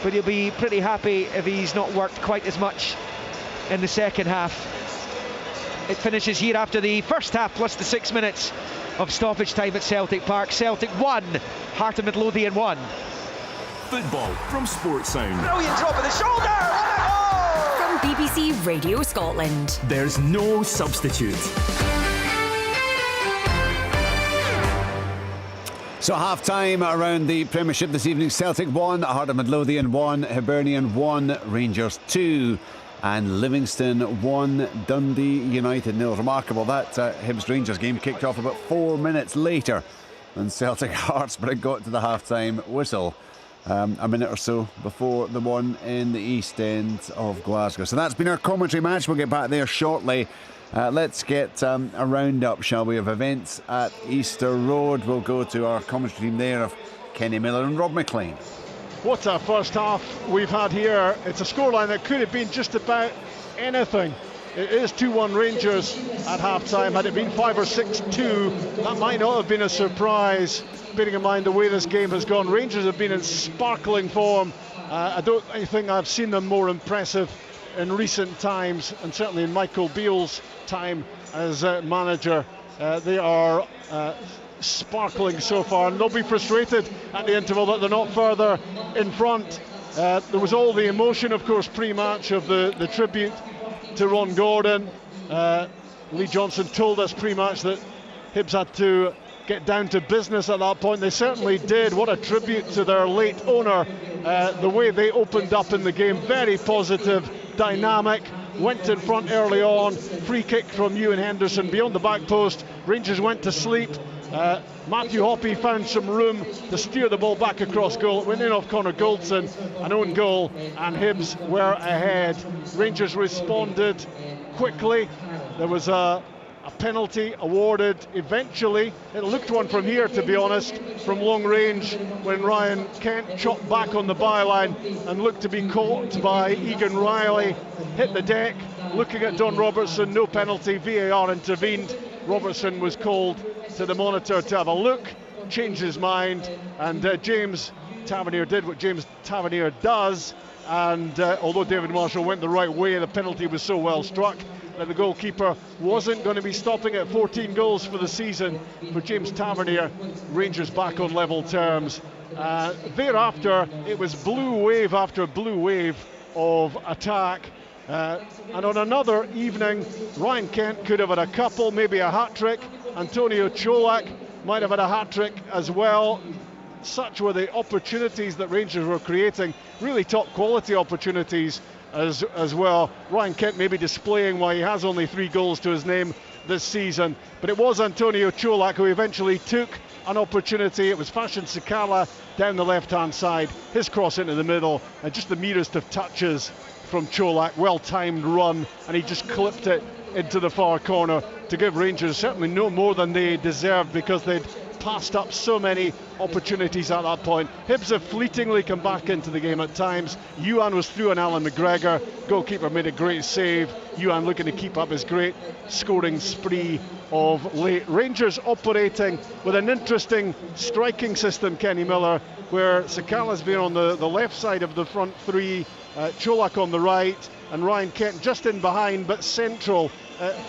but he'll be pretty happy if he's not worked quite as much in the second half. It finishes here after the first half plus the 6 minutes of stoppage time at Celtic Park. Celtic 1, Heart of Midlothian 1. Football from Sports Sound. Brilliant drop of the shoulder. What a goal! From BBC Radio Scotland. There's no substitute. So half-time around the Premiership this evening. Celtic 1, Heart of Midlothian 1, Hibernian 1, Rangers 2 and Livingston 1, Dundee United 0. Remarkable that Hibs Rangers game kicked off about 4 minutes later than Celtic Hearts, but it got to the half-time whistle a minute or so before the one in the East End of Glasgow. So that's been our commentary match. We'll get back there shortly. Let's get a round-up, shall we, of events at Easter Road. We'll go to our commentary team there of Kenny Miller and Rob McLean. What a first half we've had here. It's a scoreline that could have been just about anything. It is 2-1 Rangers at half-time. Had it been 5 or 6-2, that might not have been a surprise, bearing in mind the way this game has gone. Rangers have been in sparkling form. I don't think I've seen them more impressive in recent times, and certainly in Michael Beale's time as manager. They are sparkling so far, and they'll be frustrated at the interval that they're not further in front. There was all the emotion, of course, pre-match of the tribute to Ron Gordon. Lee Johnson told us pre-match that Hibs had to get down to business at that point. They certainly did. What a tribute to their late owner. The way they opened up in the game, very positive, dynamic, went in front early on, free kick from Ewan Henderson beyond the back post. Rangers went to sleep. Matthew Hoppe found some room to steer the ball back across goal. It went in off Connor Goldson, an own goal, and Hibs were ahead. Rangers responded quickly. There was a penalty awarded eventually. It looked one from here, to be honest, from long range, when Ryan Kent chopped back on the byline and looked to be caught by Egan Riley. Hit the deck, looking at Don Robertson, no penalty. VAR intervened. Robertson was called to the monitor to have a look, changed his mind, and James Tavernier did what James Tavernier does, and although David Marshall went the right way, the penalty was so well struck that the goalkeeper wasn't going to be stopping at 14 goals for the season for James Tavernier. Rangers back on level terms. Thereafter, it was blue wave after blue wave of attack. And on another evening, Ryan Kent could have had a couple, maybe a hat-trick. Antonio Cholak might have had a hat-trick as well. Such were the opportunities that Rangers were creating, really top quality opportunities as well. Ryan Kent maybe displaying why he has only 3 goals to his name this season, but it was Antonio Cholak who eventually took an opportunity. It was Fashion Sakala down the left-hand side, his cross into the middle, and just the merest of touches from Cholak, well-timed run, and he just clipped it into the far corner to give Rangers certainly no more than they deserved, because they'd passed up so many opportunities at that point. Hibs have fleetingly come back into the game at times. Ewan was through on Alan McGregor. Goalkeeper made a great save. Ewan looking to keep up his great scoring spree of late. Rangers operating with an interesting striking system, Kenny Miller, where Sakala's been on the left side of the front three, Cholak on the right, and Ryan Kent just in behind but central.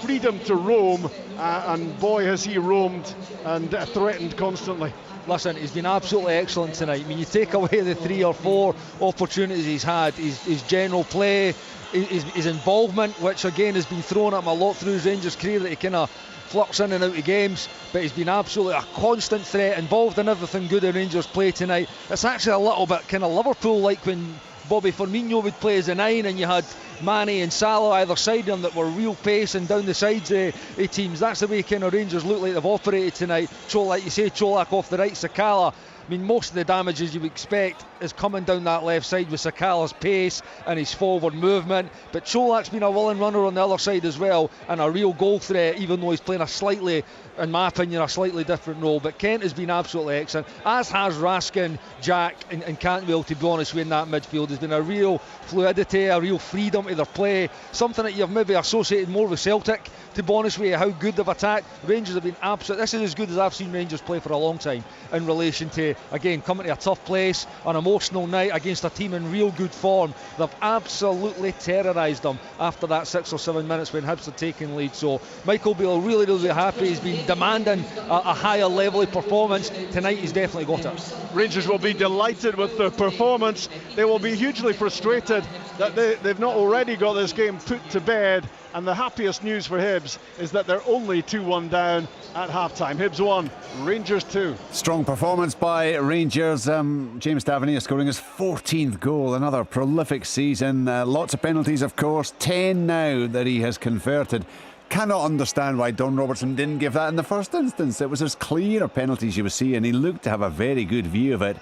Freedom to roam, and boy has he roamed and threatened constantly. Listen, he's been absolutely excellent tonight. I mean, you take away the 3 or 4 opportunities he's had, his general play, his involvement, which again has been thrown at him a lot through his Rangers career, that he kind of flux in and out of games, but he's been absolutely a constant threat, involved in everything good in Rangers play tonight. It's actually a little bit kind of Liverpool-like when Bobby Firmino would play as a 9 and you had Mane and Salah either side of him that were real pace and down the sides of teams. That's the way kind of Rangers look like they've operated tonight. Like you say, Cholak off the right, Sakala. I mean, most of the damages you would expect is coming down that left side with Sakala's pace and his forward movement, but Cholak's been a willing runner on the other side as well, and a real goal threat, even though he's playing a slightly, in my opinion, a slightly different role. But Kent has been absolutely excellent, as has Raskin, Jack and Cantwell, to be honest with, in that midfield. There's been a real fluidity, a real freedom to their play, something that you've maybe associated more with Celtic, to be honest with you, how good they've attacked. Rangers have been absolute. This is as good as I've seen Rangers play for a long time in relation to to, again, coming to a tough place, an emotional night against a team in real good form. They've absolutely terrorised them after that 6 or 7 minutes when Hibs had taken lead. So Michael Beale really happy. He's been demanding a higher level of performance. Tonight he's definitely got it. Rangers will be delighted with their performance. They will be hugely frustrated that they've not already got this game put to bed. And the happiest news for Hibs is that they're only 2-1 down at half-time. Hibs 1, Rangers 2. Strong performance by Rangers. James Tavernier scoring his 14th goal. Another prolific season. Lots of penalties, of course. 10 now that he has converted. Cannot understand why Don Robertson didn't give that in the first instance. It was as clear penalties you would see, and he looked to have a very good view of it.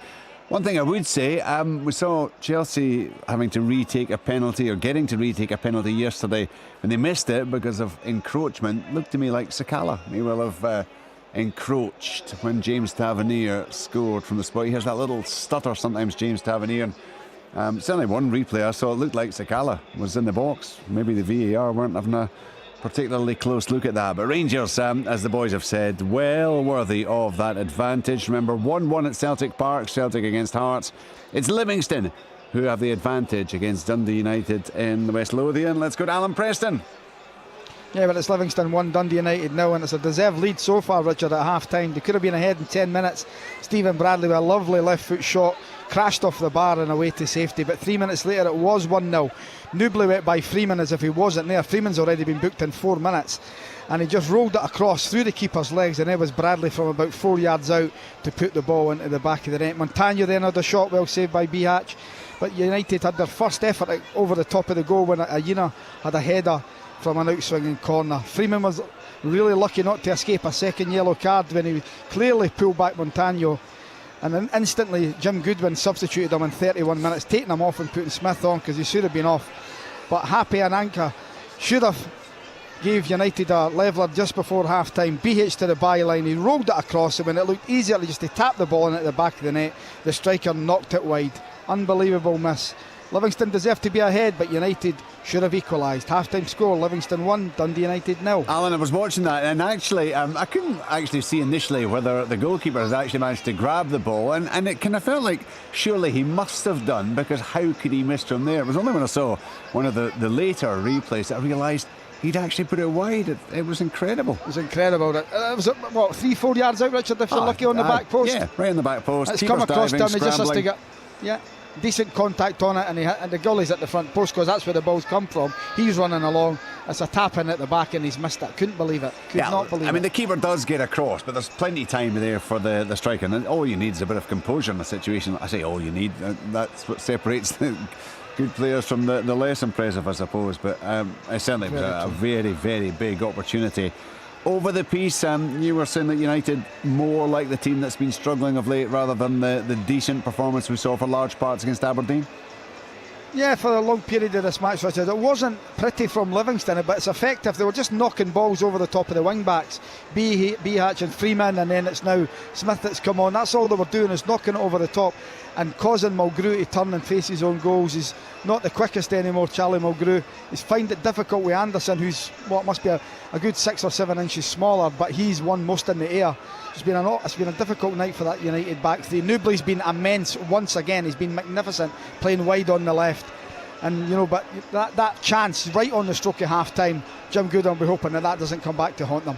One thing I would say, we saw Chelsea having to retake a penalty, or getting to retake a penalty yesterday, and they missed it because of encroachment. Looked to me like Sakala. He will have encroached when James Tavernier scored from the spot. He has that little stutter sometimes, James Tavernier. Certainly one replay I saw, it looked like Sakala was in the box. Maybe the VAR weren't having a particularly close look at that. But Rangers, as the boys have said, well worthy of that advantage. Remember, 1-1 at Celtic Park, Celtic against Hearts. It's Livingston who have the advantage against Dundee United in the West Lothian. Let's go to Alan Preston. Yeah, but it's Livingston 1, Dundee United 0, and it's a deserved lead so far, Richard, at half-time. They could have been ahead in 10 minutes. Stephen Bradley with a lovely left-foot shot, crashed off the bar and away to safety, but 3 minutes later it was 1-0. Newbley went by Freeman as if he wasn't there. Freeman's already been booked in 4 minutes, and he just rolled it across through the keeper's legs, and there was Bradley from about 4 yards out to put the ball into the back of the net. Montagno then had a shot, well saved by Bihach, but United had their first effort over the top of the goal when Ayina had a header from an outswinging corner. Freeman was really lucky not to escape a second yellow card when he clearly pulled back Montagno, and then instantly Jim Goodwin substituted him in 31 minutes, taking him off and putting Smith on because he should have been off. But Happy and Anka should have gave United a leveller just before half time. BH to the byline, he rolled it across him and it looked easier just to tap the ball in at the back of the net. The striker knocked it wide. Unbelievable miss. Livingston deserved to be ahead, but United should have equalised. Half-time score, Livingston 1, Dundee United 0. Alan, I was watching that, and actually, I couldn't actually see initially whether the goalkeeper has actually managed to grab the ball, and it kind of felt like surely he must have done, because how could he miss from there? It was only when I saw one of the later replays that I realised he'd actually put it wide. It was incredible. It was incredible. It was, what, 3-4 yards out, Richard, if you're lucky on the back post? Yeah, right on the back post. It's come across to him, he just has to get... Yeah. Decent contact on it, and the goalie's at the front post because that's where the ball's come from. He's running along, it's a tap in at the back and he's missed it. Couldn't believe it. Could not believe it. I mean, the keeper does get across, but there's plenty of time there for the striker, and all you need is a bit of composure in the situation. I say all you need, that's what separates the good players from the less impressive, I suppose. But it certainly was a very, very big opportunity. Over the piece, you were saying that United more like the team that's been struggling of late rather than the decent performance we saw for large parts against Aberdeen. Yeah, for a long period of this match, Richard, it wasn't pretty from Livingston, but it's effective. They were just knocking balls over the top of the wing backs, Bihach and Freeman, and then it's now Smith that's come on. That's all they were doing, is knocking it over the top and causing Mulgrew to turn and face his own goals. He's not the quickest anymore, Charlie Mulgrew. He's found it difficult with Anderson, who's what must be a good 6 or 7 inches smaller, but he's won most in the air. It's been a difficult night for that United back three. Newbley's been immense once again. He's been magnificent, playing wide on the left. And but that chance right on the stroke of half time, Jim Goodwin will be hoping that doesn't come back to haunt them.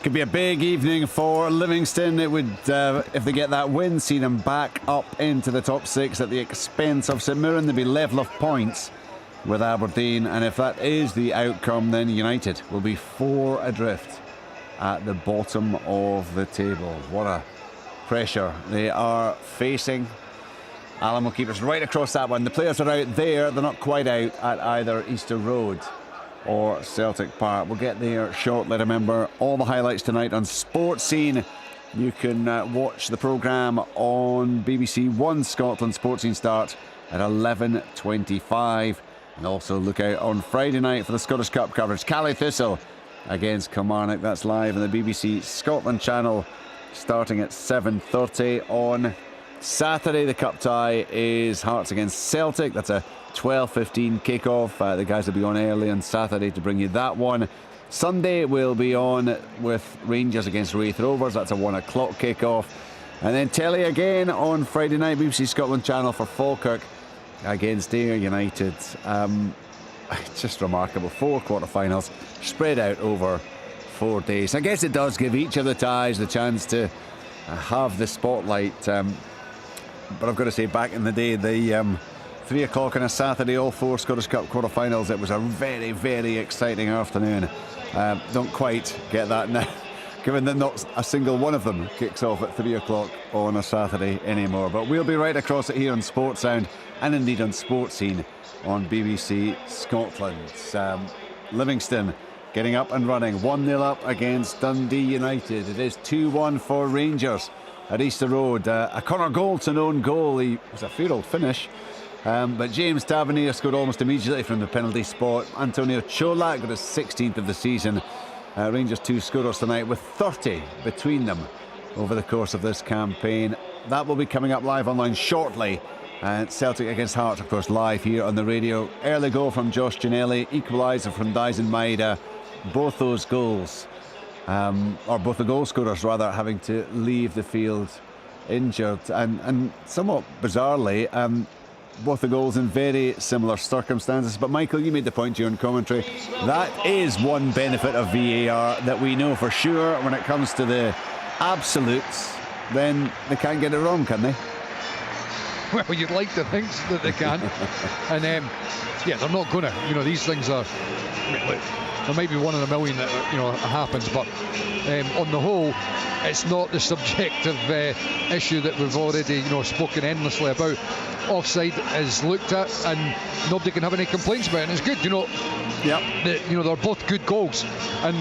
Could be a big evening for Livingston. It would, if they get that win, see them back up into the top 6 at the expense of St Mirren. They'll be level of points with Aberdeen, and if that is the outcome, then United will be 4 adrift at the bottom of the table. What a pressure they are facing. Alan will keep us right across that one. The players are out there. They're not quite out at either Easter Road or Celtic Park. We'll get there shortly. Remember, all the highlights tonight on Sports Scene. You can watch the programme on BBC One Scotland. Sports Scene start at 11:25. And also look out on Friday night for the Scottish Cup coverage. Caley Thistle against Kilmarnock. That's live on the BBC Scotland channel starting at 7:30 on Saturday. The cup tie is Hearts against Celtic. That's a 12:15 kick-off. The guys will be on early on Saturday to bring you that one. Sunday we'll be on with Rangers against Wraith Rovers. That's a 1 o'clock kick-off. And then telly again on Friday night, BBC Scotland channel for Falkirk against Ayr United. Just remarkable. 4 quarter-finals spread out over 4 days. I guess it does give each of the ties the chance to have the spotlight. But I've got to say, back in the day, the 3 o'clock on a Saturday, all 4 Scottish Cup quarter-finals, it was a very, very exciting afternoon. Don't quite get that now, given that not a single one of them kicks off at 3 o'clock on a Saturday anymore. But we'll be right across it here on Sports Sound and indeed on Sports Scene on BBC Scotland. Livingston getting up and running, 1-0 up against Dundee United. It is 2-1 for Rangers at Easter Road. A Connor Goldson own goal. He was a fair old finish. But James Tavernier scored almost immediately from the penalty spot. Antonio Cholak got his 16th of the season. Rangers 2 scorers tonight with 30 between them over the course of this campaign. That will be coming up live online shortly. Celtic against Hearts, of course, live here on the radio. Early goal from Josh Ginnelly, equaliser from Dyson Maeda. Both those goals, or both the goal scorers rather, having to leave the field injured. And somewhat bizarrely, both the goals in very similar circumstances. But Michael, you made the point during commentary. That is one benefit of VAR that we know for sure. When it comes to the absolutes, then they can't get it wrong, can they? Well, you'd like to think that they can. And yeah, they're not going to. These things are. There might be 1 in a million that happens, but on the whole, it's not the subjective issue that we've already spoken endlessly about. Offside is looked at, and nobody can have any complaints about it. And it's good, Yep. They're both good goals, and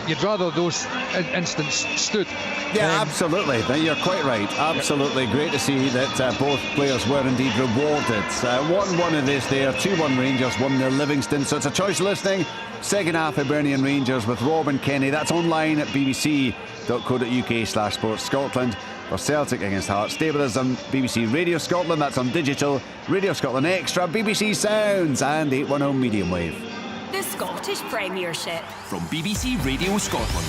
you'd rather those incidents stood. Yeah, absolutely. You're quite right. Absolutely. Great to see that both players were indeed rewarded. 1-1 it is there. 2-1 Rangers, 1-0 Livingston. So it's a choice listening. Second half Hibernian Rangers with Robin Kenny. That's online at bbc.co.uk/Sports Scotland. For Celtic against Hearts, stay with us on BBC Radio Scotland. That's on digital, Radio Scotland Extra, BBC Sounds and 810 medium wave. The Scottish Premiership. From BBC Radio Scotland.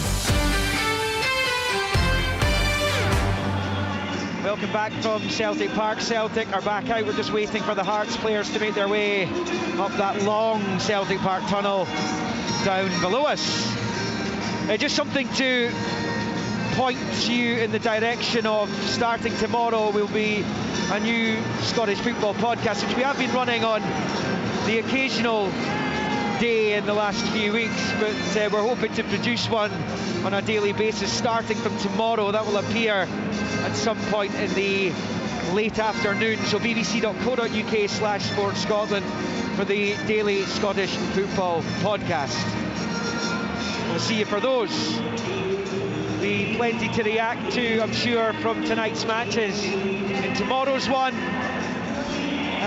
Welcome back from Celtic Park. Celtic are back out. We're just waiting for the Hearts players to make their way up that long Celtic Park tunnel down below us. Just something to point you in the direction of. Starting tomorrow will be a new Scottish football podcast, which we have been running on the occasional day in the last few weeks, but we're hoping to produce one on a daily basis starting from tomorrow. That will appear at some point in the late afternoon, so bbc.co.uk/Sports Scotland for the daily Scottish football podcast. We'll see you for those. Be plenty to react to, I'm sure, from tonight's matches. In tomorrow's one,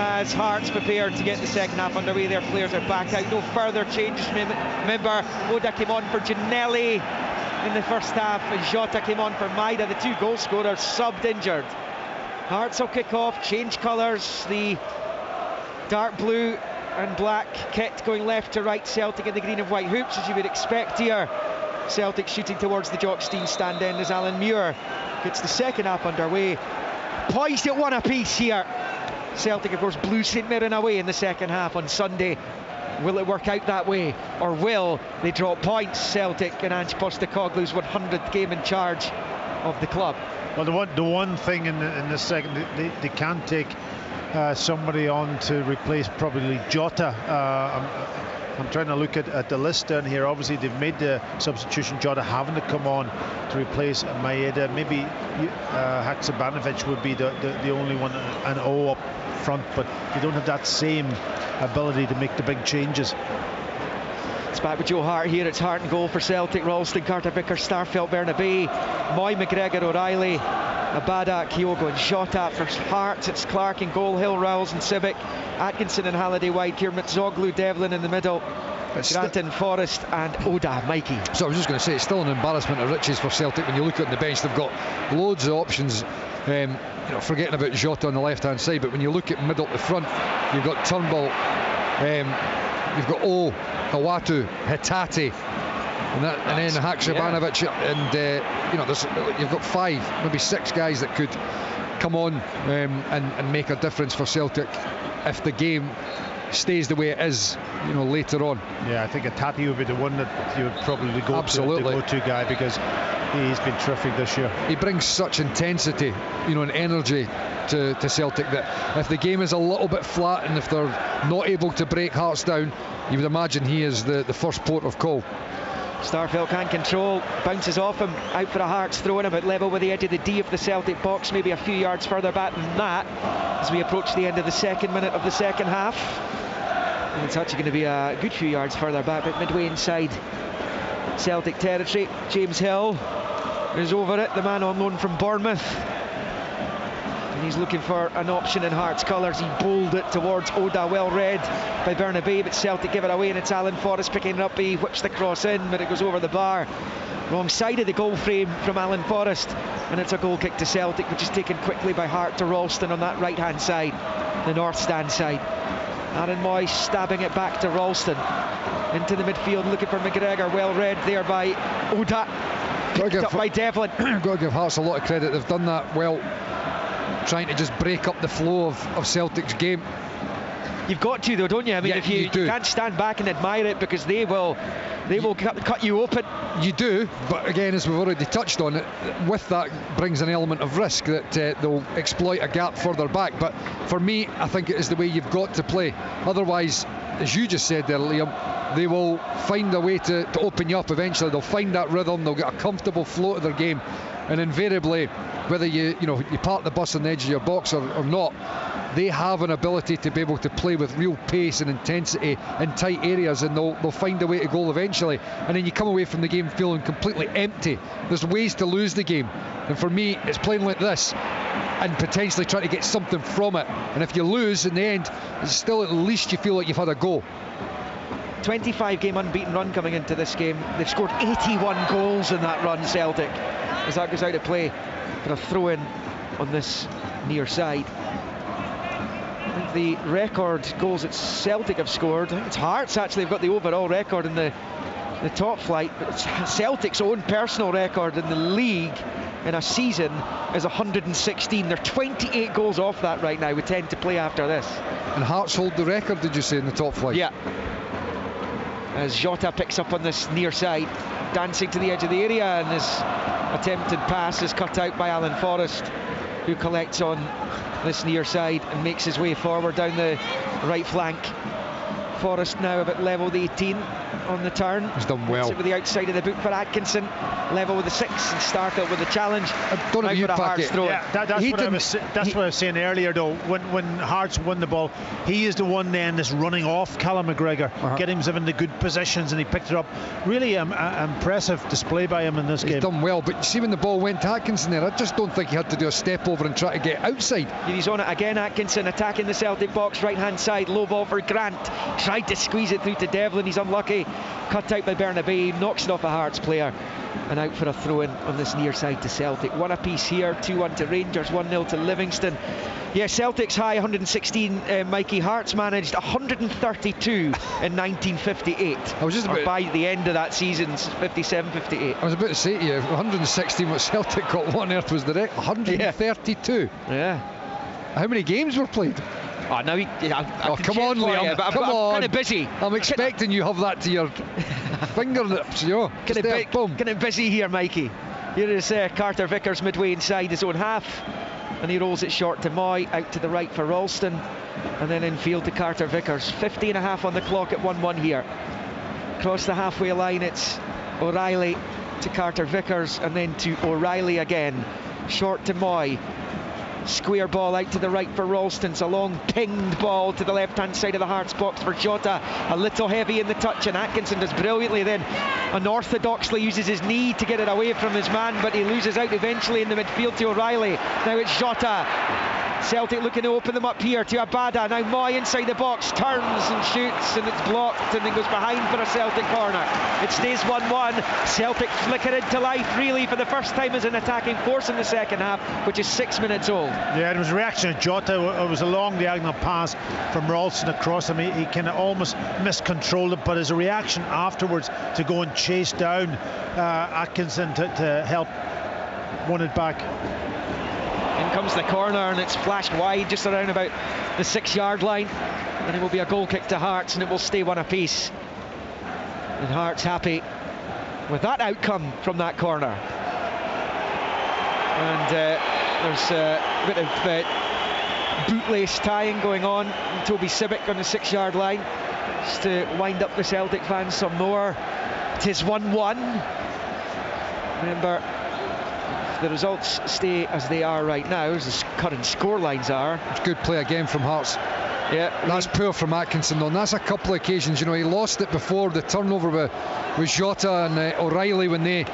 as Hearts prepare to get the second half underway, their players are back out. No further changes. Remember, Maeda came on for Ginnelly in the first half, and Jota came on for Maeda. The 2 goal scorers subbed injured. Hearts will kick off, change colours, the dark blue and black kit going left to right, Celtic in the green and white hoops, as you would expect here. Celtic shooting towards the Jock Stein stand end as Alan Muir gets the second half underway. Poised at 1 apiece here. Celtic, of course, blew St Mirren away in the second half on Sunday. Will it work out that way, or will they drop points? Celtic and Ange Postecoglou's 100th game in charge of the club. Well, the one thing in the second, they can take somebody on to replace probably Jota. I'm trying to look at the list down here. Obviously, they've made the substitution, Jota having to come on to replace Maeda. Maybe Haksabanovic would be the only one, an O up front, but you don't have that same ability to make the big changes. It's back with Joe Hart here. It's Hart and goal for Celtic. Ralston, Carter Vickers, Starfelt, Bernabei, Moy, McGregor, O'Reilly, Abada, Kyogo and Jota. For Hearts, it's Clark in goal, Hill, Rowles and Civic, Atkinson and Halliday wide, Kiermit, Zoglu, Devlin in the middle, Granton, Forrest and Oda, Mikey. So I was just going to say, it's still an embarrassment of riches for Celtic. When you look at the bench, they've got loads of options, forgetting about Jota on the left hand side, but when you look at middle to front, you've got Turnbull, you've got O, Hawatu, Hitati, and then Haksabanovic, and you've got 5, maybe 6 guys that could come on and make a difference for Celtic if the game stays the way it is, later on. Yeah, I think Atati would be the one that you would probably go to guy, because he's been terrific this year. He brings such intensity, and energy to Celtic, that if the game is a little bit flat and if they're not able to break Hearts down, you would imagine he is the first port of call. Starfelt can't control, bounces off him, out for a Hearts throw in about level with the edge of the D of the Celtic box, maybe a few yards further back than that as we approach the end of the 2nd minute of the second half. And it's actually going to be a good few yards further back, but midway inside Celtic territory. James Hill is over it, the man on loan from Bournemouth, and he's looking for an option in Hearts colours. He bowled it towards Oda, well read by Bernabei, but Celtic give it away, and it's Alan Forrest picking it up. He whips the cross in, but it goes over the bar, wrong side of the goal frame from Alan Forrest, and it's a goal kick to Celtic, which is taken quickly by Hart to Ralston on that right hand side, the north stand side. Aaron Moy stabbing it back to Ralston into the midfield, looking for McGregor, well read there by Oda, picked up by Devlin. Got to give Hearts a lot of credit, they've done that well, trying to just break up the flow of Celtic's game. You've got to, though, don't you? I mean, if you can't stand back and admire it, because they will cut you open. You do, but again, as we've already touched on, it with that brings an element of risk that they'll exploit a gap further back. But for me, I think it is the way you've got to play. Otherwise, as you just said there, Liam, they will find a way to open you up eventually. They'll find that rhythm, they'll get a comfortable flow to their game, and invariably, whether you park the bus on the edge of your box or not, they have an ability to be able to play with real pace and intensity in tight areas, and they'll find a way to goal eventually. And then you come away from the game feeling completely empty. There's ways to lose the game, and for me, it's playing like this and potentially trying to get something from it. And if you lose in the end, it's still at least you feel like you've had a go. 25 game unbeaten run coming into this game. They've scored 81 goals in that run, Celtic, as that goes out of play for a throw-in on this near side. I think the record goals that Celtic have scored, I think it's Hearts actually have got the overall record in the top flight, but it's Celtic's own personal record in the league in a season is 116. They're 28 goals off that right now with 10 to play after this. And Hearts hold the record, did you say, in the top flight? Yeah. As Jota picks up on this near side, dancing to the edge of the area, and his attempted pass is cut out by Alan Forrest, who collects on this near side and makes his way forward down the right flank. Forrest now about level with 18 on the turn. He's done well. With the outside of the boot for Atkinson, level with the 6, and Starfield with the challenge. Don't have you pack it. Yeah, that's what I was saying earlier, though. When Hearts won the ball, he is the one then that's running off Callum McGregor, getting himself in the good positions, and he picked it up. Really impressive display by him in this game. He's done well, but see when the ball went to Atkinson there, I just don't think he had to do a step over and try to get outside. He's on it again, Atkinson attacking the Celtic box, right hand side, low ball for Grant. Tried to squeeze it through to Devlin, he's unlucky. Cut out by Bernabei, knocks it off a Hearts player, and out for a throw-in on this near side to Celtic. One apiece here, 2-1 to Rangers, 1-0 to Livingston. Yeah, Celtic's high 116, Mikey. Hearts managed 132 in 1958. I was just about by the end of that season, 57-58. I was about to say to you, 116 what Celtic got, what on earth was the record? 132. Yeah. How many games were played? Oh, now come on, Liam. Come on. I'm kind of busy. I'm expecting you have that to your fingertips, Kind of busy here, Mikey. Here is Carter Vickers midway inside his own half, and he rolls it short to Moy, out to the right for Ralston, and then infield to Carter Vickers. 50.5 on the clock at 1-1 here. Across the halfway line, it's O'Reilly to Carter Vickers, and then to O'Reilly again. Short to Moy. Square ball out to the right for Ralston. It's a long pinged ball to the left hand side of the Hearts box for Jota. A little heavy in the touch, and Atkinson does brilliantly then unorthodoxly uses his knee to get it away from his man, but he loses out eventually in the midfield to O'Reilly. Now it's Jota Celtic looking to open them up here to Abada. Now Moy inside the box, turns and shoots, and it's blocked, and then goes behind for a Celtic corner. It stays 1-1. Celtic flicker into life really for the first time as an attacking force in the second half, which is 6 minutes old. Yeah, it was a reaction of Jota. It was a long diagonal pass from Ralston across him. He kind of almost miscontrolled it, but as a reaction afterwards to go and chase down Atkinson to help won it back. In comes the corner, and it's flashed wide just around about the 6-yard line, and it will be a goal kick to Hearts, and it will stay one apiece. And Hearts happy with that outcome from that corner. And there's a bit of bootlace tying going on. And Toby Sibbick on the 6-yard line just to wind up the Celtic fans some more. It is 1-1. Remember, the results stay as they are right now, as the current score lines are. It's good play again from Hearts. Yeah, that's poor from Atkinson though, and that's a couple of occasions, you know, he lost it before the turnover with Jota and O'Reilly when they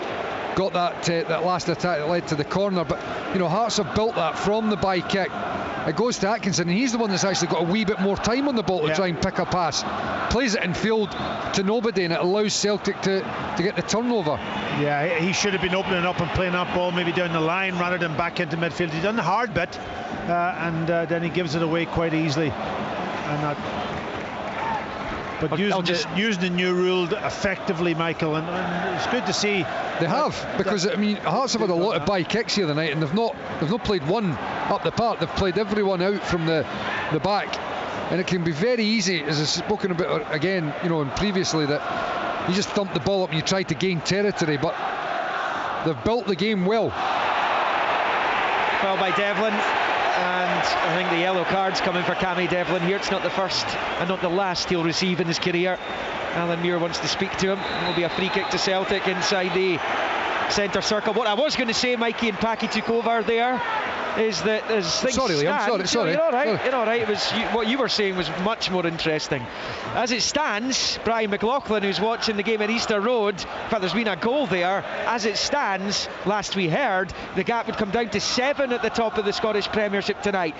got that last attack that led to the corner, but you know, Hearts have built that from the by kick. It goes to Atkinson, and he's the one that's actually got a wee bit more time on the ball to try and pick a pass. Plays it in field to nobody, and it allows Celtic to get the turnover. Yeah, he should have been opening up and playing that ball maybe down the line rather than back into midfield. He's done the hard bit, and then he gives it away quite easily. But using the new rule effectively, Michael, and it's good to see. They have, because I mean, Hearts have had a lot of by kicks here tonight, and they've not played one up the park. They've played everyone out from the back, and it can be very easy, as I've spoken about again, you know, and previously, that you just thump the ball up and you try to gain territory, but they've built the game well. Well by Devlin. And I think the yellow card's coming for Cammy Devlin here. It's not the first and not the last he'll receive in his career. Alan Muir wants to speak to him. It will be a free kick to Celtic inside the centre circle. What I was going to say, Mikey and Packy took over there, is that as things sorry, stand, Liam, sorry. You're all right. It was what you were saying was much more interesting. As it stands, Brian McLaughlin, who's watching the game at Easter Road, in fact there's been a goal there. As it stands, last we heard, the gap would come down to 7 at the top of the Scottish Premiership tonight.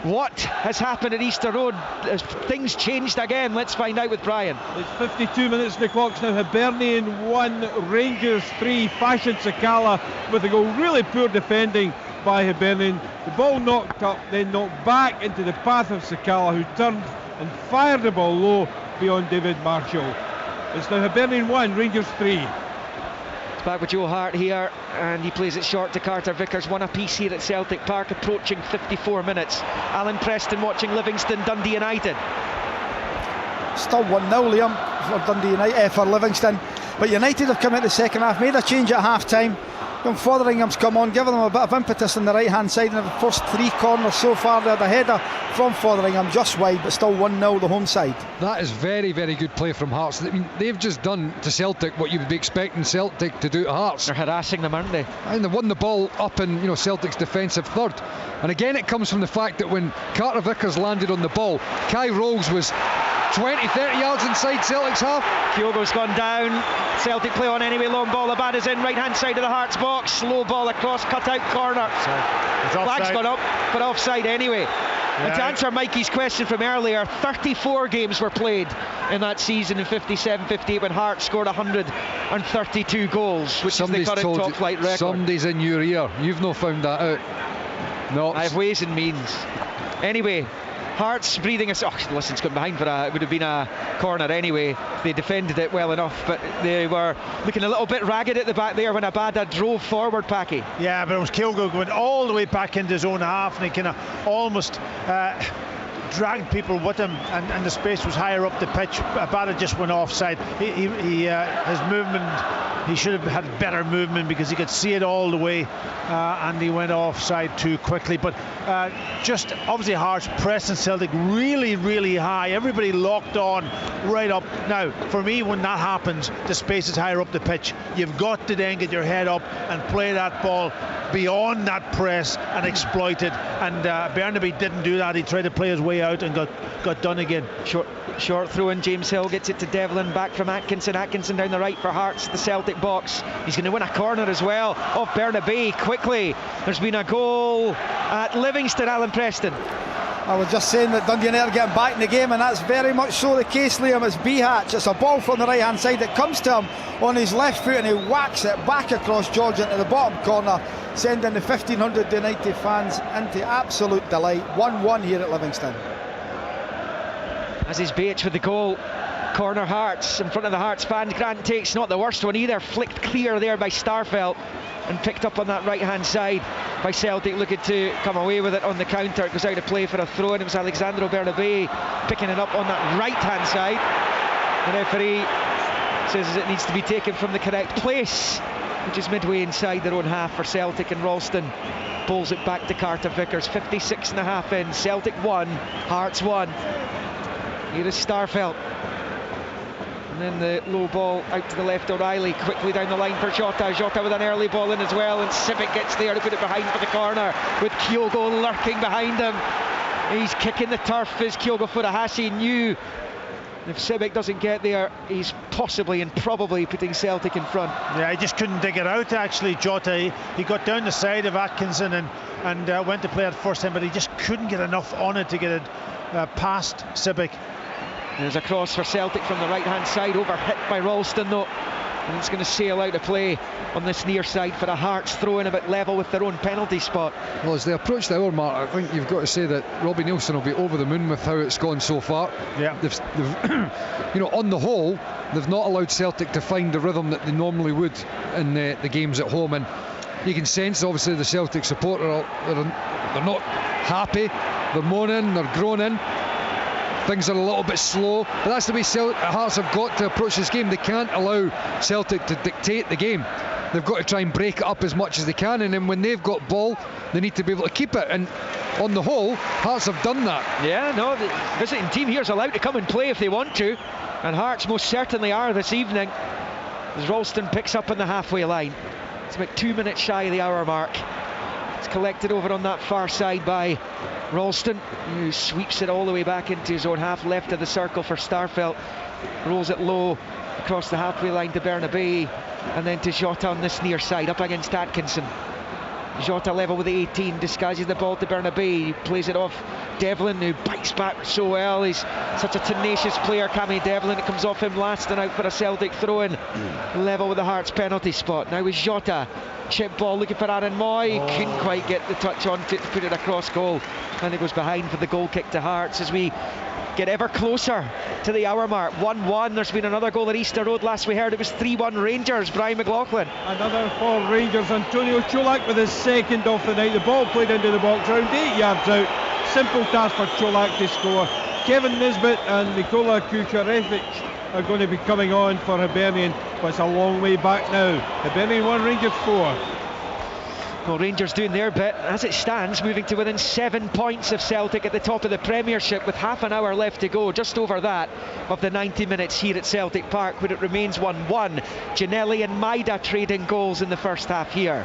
What has happened at Easter Road? Has things changed again? Let's find out with Brian. It's 52 minutes in the clock's now. Hibernian 1, Rangers 3. Fashion Sakala with a goal. Really poor defending by Hibernian. The ball knocked up, then knocked back into the path of Sakala, who turned and fired the ball low beyond David Marshall. It's now Hibernian 1, Rangers 3. It's back with Joe Hart here, and he plays it short to Carter Vickers. One apiece here at Celtic Park, approaching 54 minutes. Alan Preston watching Livingston, Dundee United. Still 1-0, Liam, for Dundee United, for Livingston. But United have come out the second half, made a change at half time. Young Fotheringham's come on, given them a bit of impetus on the right hand side. In the first 3 corners so far, they had a header from Fotheringham just wide, but still 1-0 the home side. That is very, very good play from Hearts. I mean, they've just done to Celtic what you would be expecting Celtic to do to Hearts. They're harassing them, aren't they? And they won the ball up in, you know, Celtic's defensive third. And again, it comes from the fact that when Carter Vickers landed on the ball, Kai Rolls was 20-30 yards inside Celtic's half. Kyogo's gone down. Celtic play on anyway. Long ball. Abada's in right hand side of the Hearts box. Slow ball across, cut out corner. Flag's gone up, but offside anyway. Yeah. And to answer Mikey's question from earlier, 34 games were played in that season in 57-58 when Hearts scored 132 goals, which Somebody's is the current top flight record. Somebody's in your ear. You've not found that out. No. I have ways and means. Anyway, Hearts breathing us. Oh, listen, it's gone behind for it would have been a corner anyway. They defended it well enough, but they were looking a little bit ragged at the back there when Abada drove forward, Packy. Yeah, but it was Kyogo going all the way back into his own half, and he kind of almost dragged people with him, and the space was higher up the pitch. Abada just went offside. His movement, he should have had better movement because he could see it all the way, and he went offside too quickly. But just obviously Hearts pressing Celtic really, really high. Everybody locked on right up. Now, for me, when that happens, the space is higher up the pitch. You've got to then get your head up and play that ball beyond that press and exploit it, and Bernabei didn't do that. He tried to play his way out and got done again. Short throw in, James Hill gets it to Devlin, back from Atkinson down the right for Hearts, the Celtic box. He's going to win a corner as well off Bernabei quickly. There's been a goal at Livingston, Alan Preston. I was just saying that Dundee United are getting back in the game, and that's very much so the case, Liam. It's Behatch. It's a ball from the right hand side that comes to him on his left foot, and he whacks it back across George into the bottom corner, sending the 1,500 United fans into absolute delight. 1-1 here at Livingston. As is Behatch with the goal. Corner Hearts in front of the Hearts fans. Grant takes not the worst one either, flicked clear there by Starfelt and picked up on that right hand side by Celtic, looking to come away with it on the counter. It goes out of play for a throw, and it was Alexandro Bernabei picking it up on that right hand side. The referee says it needs to be taken from the correct place, which is midway inside their own half for Celtic, and Ralston pulls it back to Carter Vickers. 56.5 in. Celtic 1, Hearts 1. Here is Starfelt. And then the low ball out to the left. O'Reilly quickly down the line for Jota. Jota with an early ball in as well, and Civic gets there to put it behind for the corner, with Kyogo lurking behind him. He's kicking the turf as Kyogo Furuhashi knew if Civic doesn't get there, he's possibly and probably putting Celtic in front. Yeah, he just couldn't dig it out actually, Jota. He got down the side of Atkinson and went to play it first time, but he just couldn't get enough on it to get it past Civic. There's a cross for Celtic from the right hand side, overhit by Ralston though, and it's going to sail out of play on this near side for a Hearts throw in about level with their own penalty spot. Well, as they approach the hour mark, I think you've got to say that Robbie Neilson will be over the moon with how it's gone so far. Yeah, they've you know, on the whole, they've not allowed Celtic to find the rhythm that they normally would in the games at home, and you can sense obviously the Celtic supporter they're not happy, they're moaning, they're groaning. Things are a little bit slow, but that's the way Hearts have got to approach this game. They can't allow Celtic to dictate the game. They've got to try and break it up as much as they can, and then when they've got ball, they need to be able to keep it. And on the whole, Hearts have done that. Yeah, no, the visiting team here is allowed to come and play if they want to, and Hearts most certainly are this evening, as Ralston picks up on the halfway line. It's about 2 minutes shy of the hour mark. It's collected over on that far side by Ralston, who sweeps it all the way back into his own half, left of the circle for Starfelt, rolls it low across the halfway line to Bernabei, and then to Jota on this near side, up against Atkinson. Jota level with the 18, disguises the ball to Bernabei, plays it off Devlin, who bites back so well. He's such a tenacious player, Cammy Devlin. It comes off him last and out for a Celtic throw-in, level with the Hearts penalty spot. Now with Jota, chip ball looking for Aaron Moy, couldn't quite get the touch on to put it across goal, and it goes behind for the goal kick to Hearts as we get ever closer to the hour mark. 1-1. There's been another goal at Easter Road last we heard. It was 3-1 Rangers. Brian McLaughlin. Another for Rangers. Antonio Cholak with his second of the night. The ball played into the box, around 8 yards out. Simple task for Cholak to score. Kevin Nisbet and Nikola Kucherevich are going to be coming on for Hibernian, but it's a long way back now. Hibernian 1, Rangers 4. Well, Rangers doing their bit as it stands, moving to within 7 points of Celtic at the top of the Premiership, with half an hour left to go, just over that of the 90 minutes here at Celtic Park, where it remains 1-1. Ginnelly and Maeda trading goals in the first half here.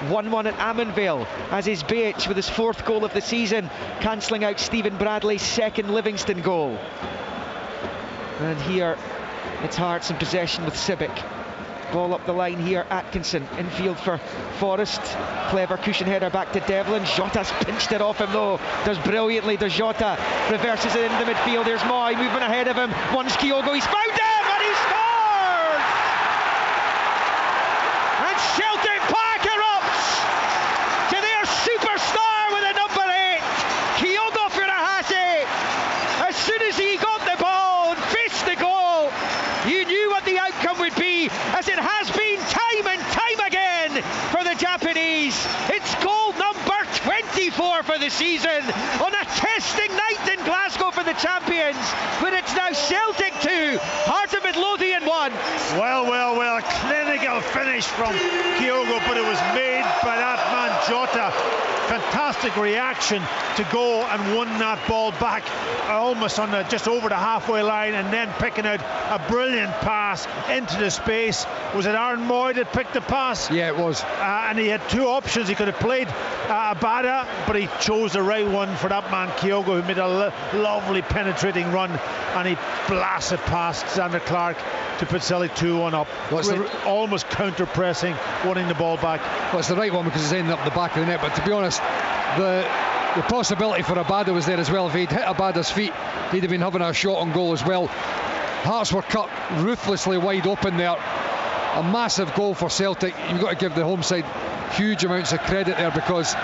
1-1 at Ammanville, as is Behatch with his 4th goal of the season, cancelling out Stephen Bradley's 2nd Livingston goal. And here it's Hearts in possession with Civic. Ball up the line here, Atkinson infield for Forrest, clever cushion header back to Devlin. Jota's pinched it off him though, does brilliantly, does Jota, reverses it into midfield. There's Moy moving ahead of him, wants Kyogo, he's found him and he scores! And Celtic Park erupts to their superstar with a number 8, Kyogo Furuhashi. As soon as he got the ball and faced the goal, you knew what the outcome would be, as it has been time and time again for the Japanese. It's goal number 24 for the season on a testing night in Glasgow for the champions, but it's now Celtic 2, Heart of Midlothian 1. Well, clinical finish from Kyogo, but it was made by that man Jota. fantastic reaction to go and win that ball back almost on just over the halfway line, and then picking out a brilliant pass into the space. Was it Aaron Moy that picked the pass? Yeah, it was. And he had two options. He could have played Abada, but he chose the right one for that man Kyogo, who made a lovely penetrating run, and he blasted past Xander Clark to put Celtic 2-1 up. Almost counter-pressing, wanting the ball back. Well, it's the right one because it's ending up the back of the net, but to be honest, the possibility for Abada was there as well. If he'd hit Abada's feet, he'd have been having a shot on goal as well. Hearts were cut ruthlessly wide open there. A massive goal for Celtic. You've got to give the home side huge amounts of credit there, because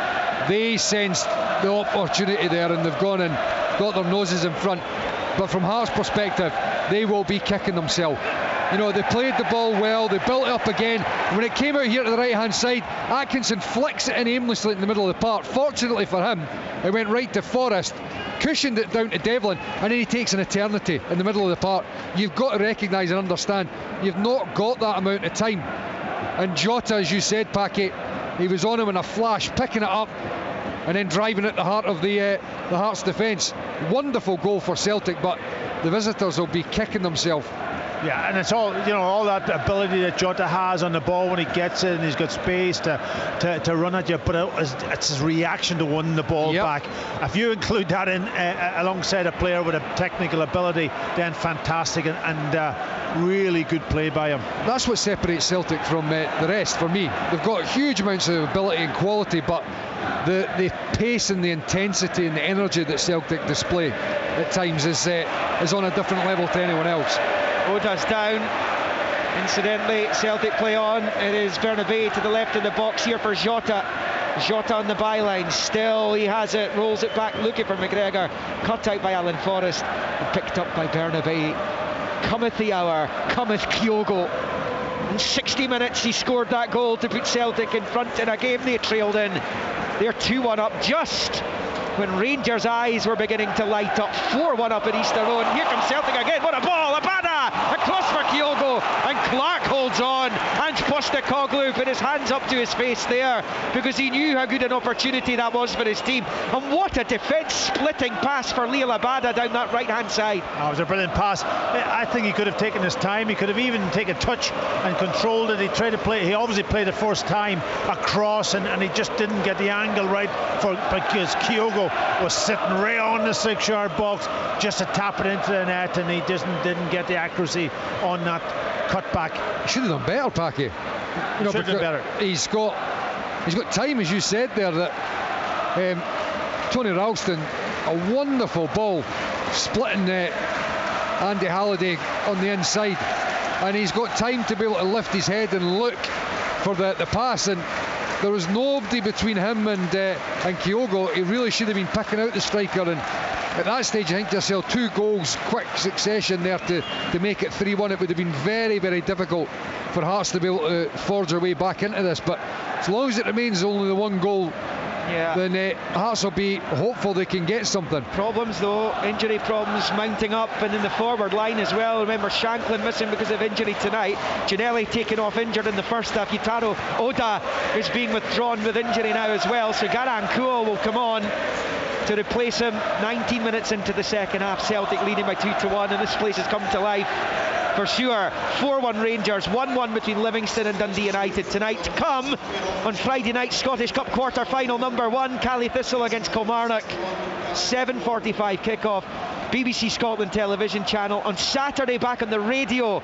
they sensed the opportunity there and they've gone and got their noses in front. But from Hearts' perspective, they will be kicking themselves. You know, they played the ball well, they built it up again. When it came out here to the right hand side, Atkinson flicks it in aimlessly in the middle of the park. Fortunately for him, it went right to Forrest, cushioned it down to Devlin, and then he takes an eternity in the middle of the park. You've got to recognise and understand, you've not got that amount of time. And Jota, as you said, Packy, he was on him in a flash, picking it up and then driving at the heart of the Hearts defence. Wonderful goal for Celtic, but the visitors will be kicking themselves. Yeah, and it's all, you know, all that ability that Jota has on the ball when he gets it, and he's got space to run at you, but it's his reaction to winning the ball back. If you include that in alongside a player with a technical ability, then fantastic, and really good play by him. That's what separates Celtic from the rest for me. They've got huge amounts of ability and quality, but the pace and the intensity and the energy that Celtic display at times is on a different level to anyone else. Oda's down. Incidentally, Celtic play on. It is Bernabei to the left of the box here for Jota. Jota on the byline. Still, he has it. Rolls it back, looking for McGregor. Cut out by Alan Forrest. And picked up by Bernabei. Cometh the hour. Cometh Kyogo. In 60 minutes, he scored that goal to put Celtic in front in a game they trailed in. They're 2-1 up just when Rangers' eyes were beginning to light up. 4-1 up at Easter Road. Here comes Celtic again. What a ball! Abada! Across for Kyogo, and Clark holds on, and Postecoglou put his hands up to his face there because he knew how good an opportunity that was for his team. And what a defence-splitting pass for Liel Abada down that right-hand side. That was a brilliant pass. I think he could have taken his time. He could have even taken a touch and controlled it. He tried to play. He obviously played the first time across, and he just didn't get the angle right because Kyogo was sitting right on the 6-yard box just to tap it into the net, and he didn't get the accuracy on that cutback. He should have done better, Packy. You know, should have done better. He's got time, as you said there, that Tony Ralston, a wonderful ball splitting Andy Halliday on the inside, and he's got time to be able to lift his head and look for the pass, and there was nobody between him and Kyogo. He really should have been picking out the striker, and at that stage I think to yourself, 2 goals, quick succession there to make it 3-1. It would have been very, very difficult for Hearts to be able to forge their way back into this, but as long as it remains only the 1 goal, then Hearts will be hopeful they can get something. Problems though, injury problems mounting up, and in the forward line as well. Remember, Shanklin missing because of injury tonight. Ginnelly taken off injured in the first half. Yutaro Oda is being withdrawn with injury now as well, so Garan Kuo will come on to replace him. 19 minutes into the second half, Celtic leading by 2-1, and this place has come to life for sure. 4-1 Rangers, 1-1 between Livingston and Dundee United tonight. To come on Friday night, Scottish Cup quarter final number 1, Cally Thistle against Kilmarnock. 7:45 kickoff, BBC Scotland television channel. On Saturday, back on the radio,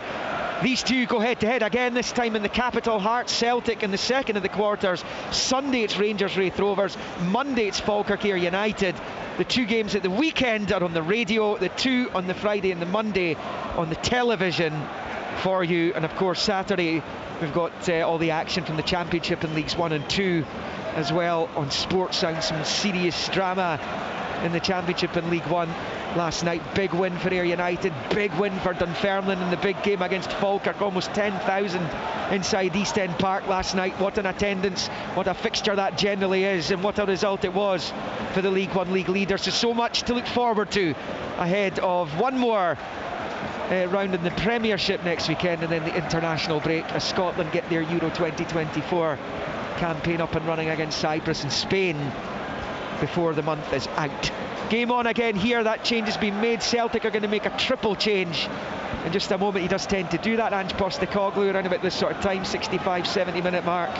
these two go head to head again, this time in the capital. Hearts Celtic in the second of the quarters. Sunday it's Rangers Wraith Rovers. Monday it's Falkirk Ayr United. The 2 games at the weekend are on the radio, the 2 on the Friday and the Monday on the television for you. And of course Saturday we've got all the action from the Championship in Leagues 1 and 2 as well on Sports Sound. Some serious drama in the Championship in League 1 last night. Big win for Ayr United, big win for Dunfermline in the big game against Falkirk. Almost 10,000 inside East End Park last night. What an attendance, what a fixture that generally is, and what a result it was for the League 1 league leaders. So much to look forward to ahead of one more round in the Premiership next weekend, and then the international break as Scotland get their Euro 2024 campaign up and running against Cyprus and Spain before the month is out. Game on again here. That change has been made. Celtic are going to make a triple change in just a moment. He does tend to do that. Ange Postecoglou around about this sort of time, 65-70 minute mark.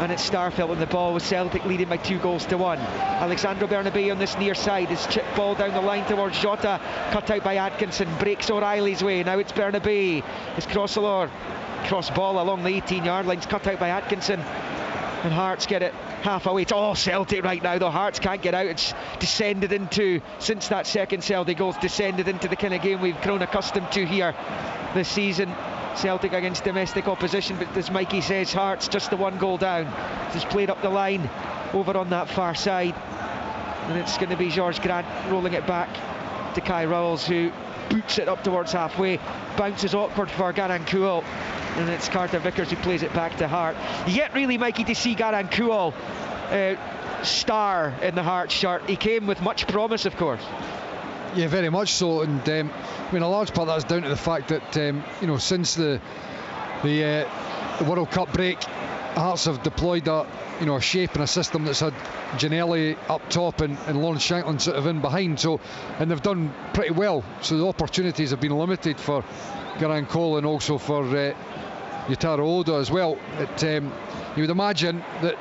And it's Starfelt on the ball with Celtic leading by 2-1. Alexandro Bernabei on this near side. His chip ball down the line towards Jota, cut out by Atkinson, breaks O'Reilly's way. Now it's Bernabei. His cross ball along the 18-yard line, cut out by Atkinson. And Hearts get it half away. It's all Celtic right now, though. Hearts can't get out. It's descended into, since that second Celtic goal, it's descended into the kind of game we've grown accustomed to here this season. Celtic against domestic opposition, but as Mikey says, Hearts just the 1 goal down. Just played up the line over on that far side, and it's going to be Georges Grant rolling it back to Kai Rowles, who boots it up towards halfway, bounces awkward for Garankuol, and it's Carter Vickers who plays it back to Hart. Yet really, Mikey, to see Garankuol star in the Hearts shirt. He came with much promise, of course. Yeah, very much so, and I mean, a large part of that's down to the fact that since the World Cup break, Hearts have deployed a shape and a system that's had Ginnelly up top and Lawrence Shanklin sort of in behind. And they've done pretty well. So the opportunities have been limited for Garankuol and also for Yutaro Oda as well. You would imagine that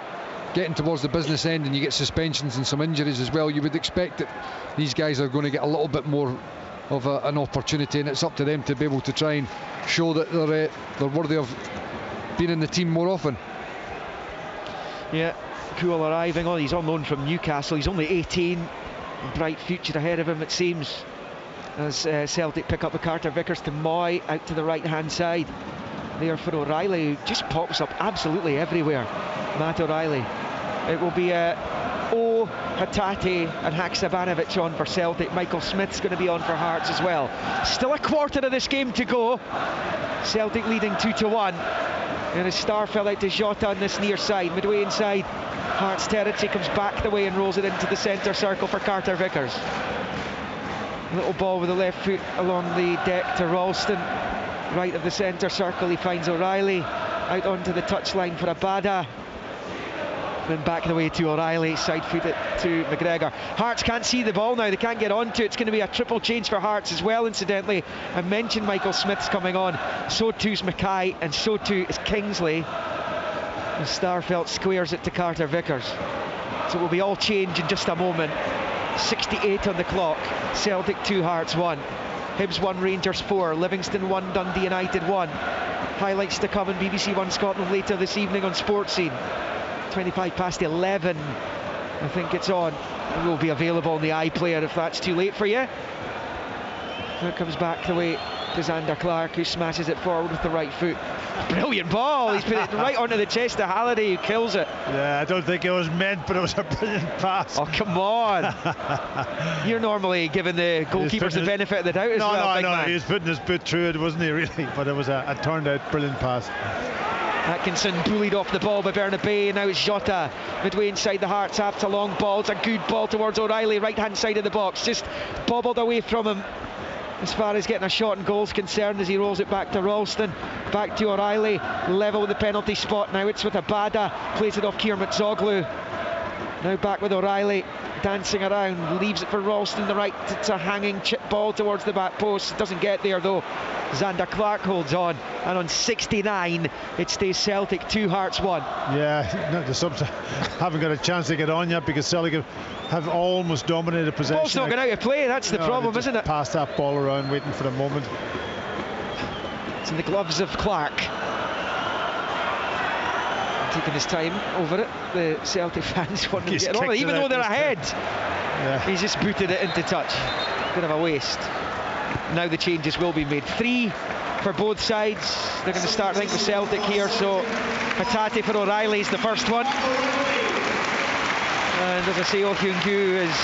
getting towards the business end and you get suspensions and some injuries as well, you would expect that these guys are going to get a little bit more of an opportunity, and it's up to them to be able to try and show that they're worthy of being in the team more often. Yeah, Kuhl arriving on. He's on loan from Newcastle. He's only 18. Bright future ahead of him, it seems, as Celtic pick up the Carter Vickers to Moy out to the right hand side there for O'Reilly, who just pops up absolutely everywhere. Matt O'Reilly. It will be O, Hatate and Haksabanovic on for Celtic. Michael Smith's going to be on for Hearts as well. Still a quarter of this game to go. Celtic leading 2-1. And as Starfelt out to Jota on this near side, midway inside Hearts territory, comes back the way and rolls it into the centre circle for Carter Vickers. Little ball with the left foot along the deck to Ralston, right of the centre circle. He finds O'Reilly out onto the touchline for Abada. Then back the way to O'Reilly, side foot it to McGregor. Hearts can't see the ball now, they can't get onto it. It's going to be a triple change for Hearts as well, incidentally. I mentioned Michael Smith's coming on, so too's Mackay, and so too is Kingsley. And Starfelt squares it to Carter Vickers. So it will be all change in just a moment. 68 on the clock. Celtic 2, Hearts 1. Hibs 1, Rangers 4. Livingston 1, Dundee United 1. Highlights to come on BBC One Scotland later this evening on Sports Scene. 11:25, I think it's on. It will be available on the iPlayer if that's too late for you. Now it comes back the way to Zander Clark, who smashes it forward with the right foot. Brilliant ball. He's put it right onto the chest of Halliday, who kills it. Yeah, I don't think it was meant, but it was a brilliant pass. Oh, come on. You're normally giving the goalkeepers the benefit of the doubt as well. No, he was putting his boot through it, wasn't he, really? But it was a turned out brilliant pass. Atkinson bullied off the ball by Bernabei. Now it's Jota midway inside the Hearts half to long ball. It's a good ball towards O'Reilly, right hand side of the box, just bobbled away from him as far as getting a shot and goal's concerned, as he rolls it back to Ralston, back to O'Reilly, level with the penalty spot. Now it's with Abada, plays it off Kiermatsoglu. Now back with O'Reilly, dancing around, leaves it for Ralston the right. It's a hanging chip ball towards the back post, doesn't get there though. Zander Clark holds on, and on 69 it stays Celtic 2, Hearts 1. Yeah, the subs haven't got a chance to get on yet because Celtic have almost dominated possession. The ball's not going out of play, that's the problem, isn't it? Pass that ball around waiting for the moment. It's in the gloves of Clark, taking his time over it. The Celtic fans want to get on, even though they're ahead. Yeah. He's just booted it into touch. Bit of a waste. Now the changes will be made. 3 for both sides. They're going to start, I think, with Celtic here. So Hatate for O'Reilly is the first one. And as I say, Oh Hyun-gyu is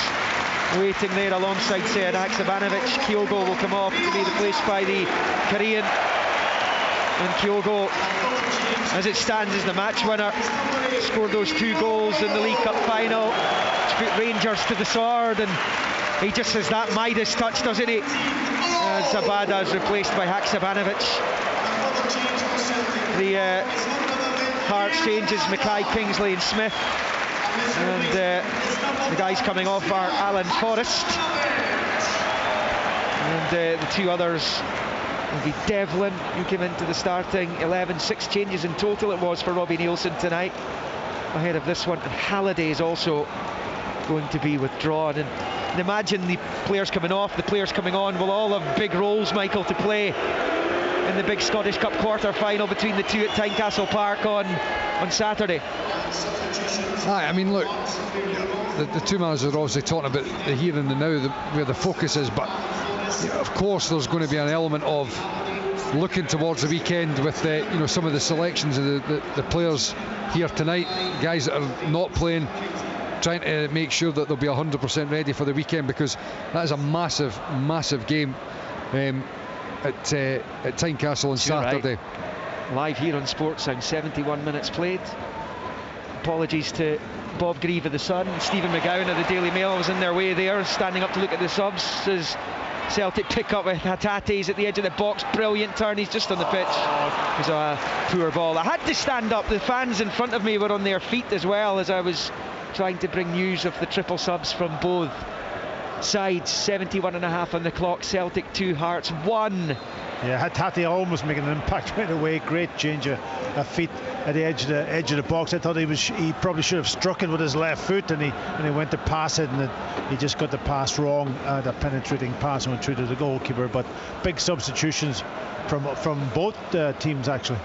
waiting there alongside Sead Haksabanovic. Kyogo will come off to be replaced by the Korean. And Kyogo, as it stands, is the match winner. Scored those 2 goals in the League Cup final to put Rangers to the sword, and he just has that Midas touch, doesn't he? Zabada is replaced by Haksabanovic. The Hearts changes, Mackay, Kingsley and Smith. And the guys coming off are Alan Forrest. And the two others will be Devlin, who came into the starting 11. 6 changes in total it was for Robbie Nielsen tonight ahead of this one. And Halliday is also going to be withdrawn. And imagine the players coming off, the players coming on will all have big roles, Michael, to play in the big Scottish Cup quarter-final between the two at Tynecastle Park on Saturday. I mean, look, the two managers are obviously talking about the here and the now, where the focus is, but of course there's going to be an element of looking towards the weekend with some of the selections of the players here tonight, guys that are not playing, trying to make sure that they'll be 100% ready for the weekend, because that is a massive game at Tynecastle on Saturday. Right. Live here on Sportsound, 71 minutes played. Apologies to Bob Grieve of the Sun, Stephen McGowan of the Daily Mail. I was in their way there, standing up to look at the subs as Celtic pick up with Hatate's at the edge of the box. Brilliant turn, he's just on the pitch. It was a poor ball. I had to stand up. The fans in front of me were on their feet as well as I was trying to bring news of the triple subs from both sides. 71.5 on the clock. Celtic 2, Hearts 1. Yeah, Hatate almost making an impact right away. Great change of feet at the edge of the box. I thought he probably should have struck it with his left foot, and he went to pass it, and he just got the pass wrong. The penetrating pass went through to the goalkeeper. But big substitutions from both teams actually.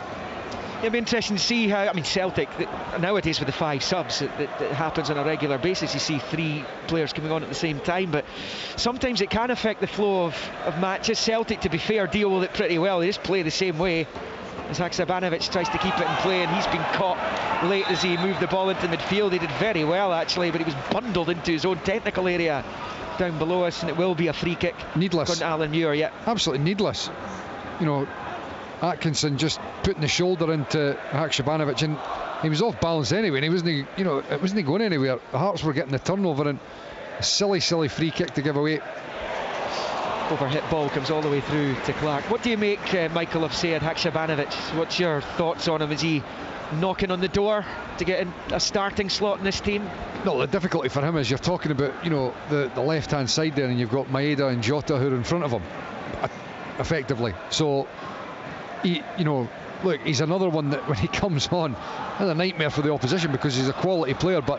It'll be interesting to see how, Celtic nowadays with the 5 subs, that happens on a regular basis. You see 3 players coming on at the same time, but sometimes it can affect the flow of matches. Celtic, to be fair, deal with it pretty well. They just play the same way as Haksabanovic tries to keep it in play, and he's been caught late as he moved the ball into midfield. He did very well actually, but he was bundled into his own technical area down below us, and it will be a free kick. Needless. Going to Alan Muir, yeah. Absolutely needless. Atkinson just putting the shoulder into Haksabanovic, and he was off balance anyway, and it wasn't going anywhere. The Hearts were getting the turnover, and a silly free kick to give away. Overhit ball comes all the way through to Clark. What do you make, Michael, of Sead Haksabanovic? What's your thoughts on him? Is he knocking on the door to get in a starting slot in this team? No, the difficulty for him is you're talking about the left hand side there, and you've got Maeda and Jota who are in front of him effectively. So look, he's another one that when he comes on, it's a nightmare for the opposition because he's a quality player, but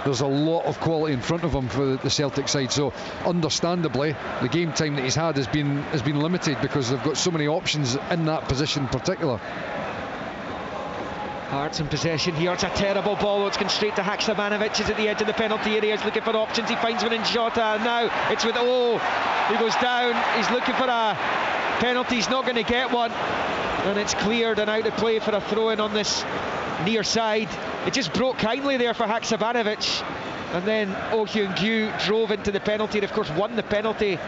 there's a lot of quality in front of him for the Celtic side. So understandably the game time that he's had has been limited because they've got so many options in that position in particular. Hearts in possession here. It's a terrible ball. It's gone straight to Haksabanovic. He's at the edge of the penalty area. He's looking for options. He finds one in Jota. Now it's with he goes down. He's looking for a penalty. He's not going to get one, and it's cleared and out of play for a throw-in on this near side. It just broke kindly there for Haksabanovic, and then Oh Hyun-gyu drove into the penalty and of course won the penalty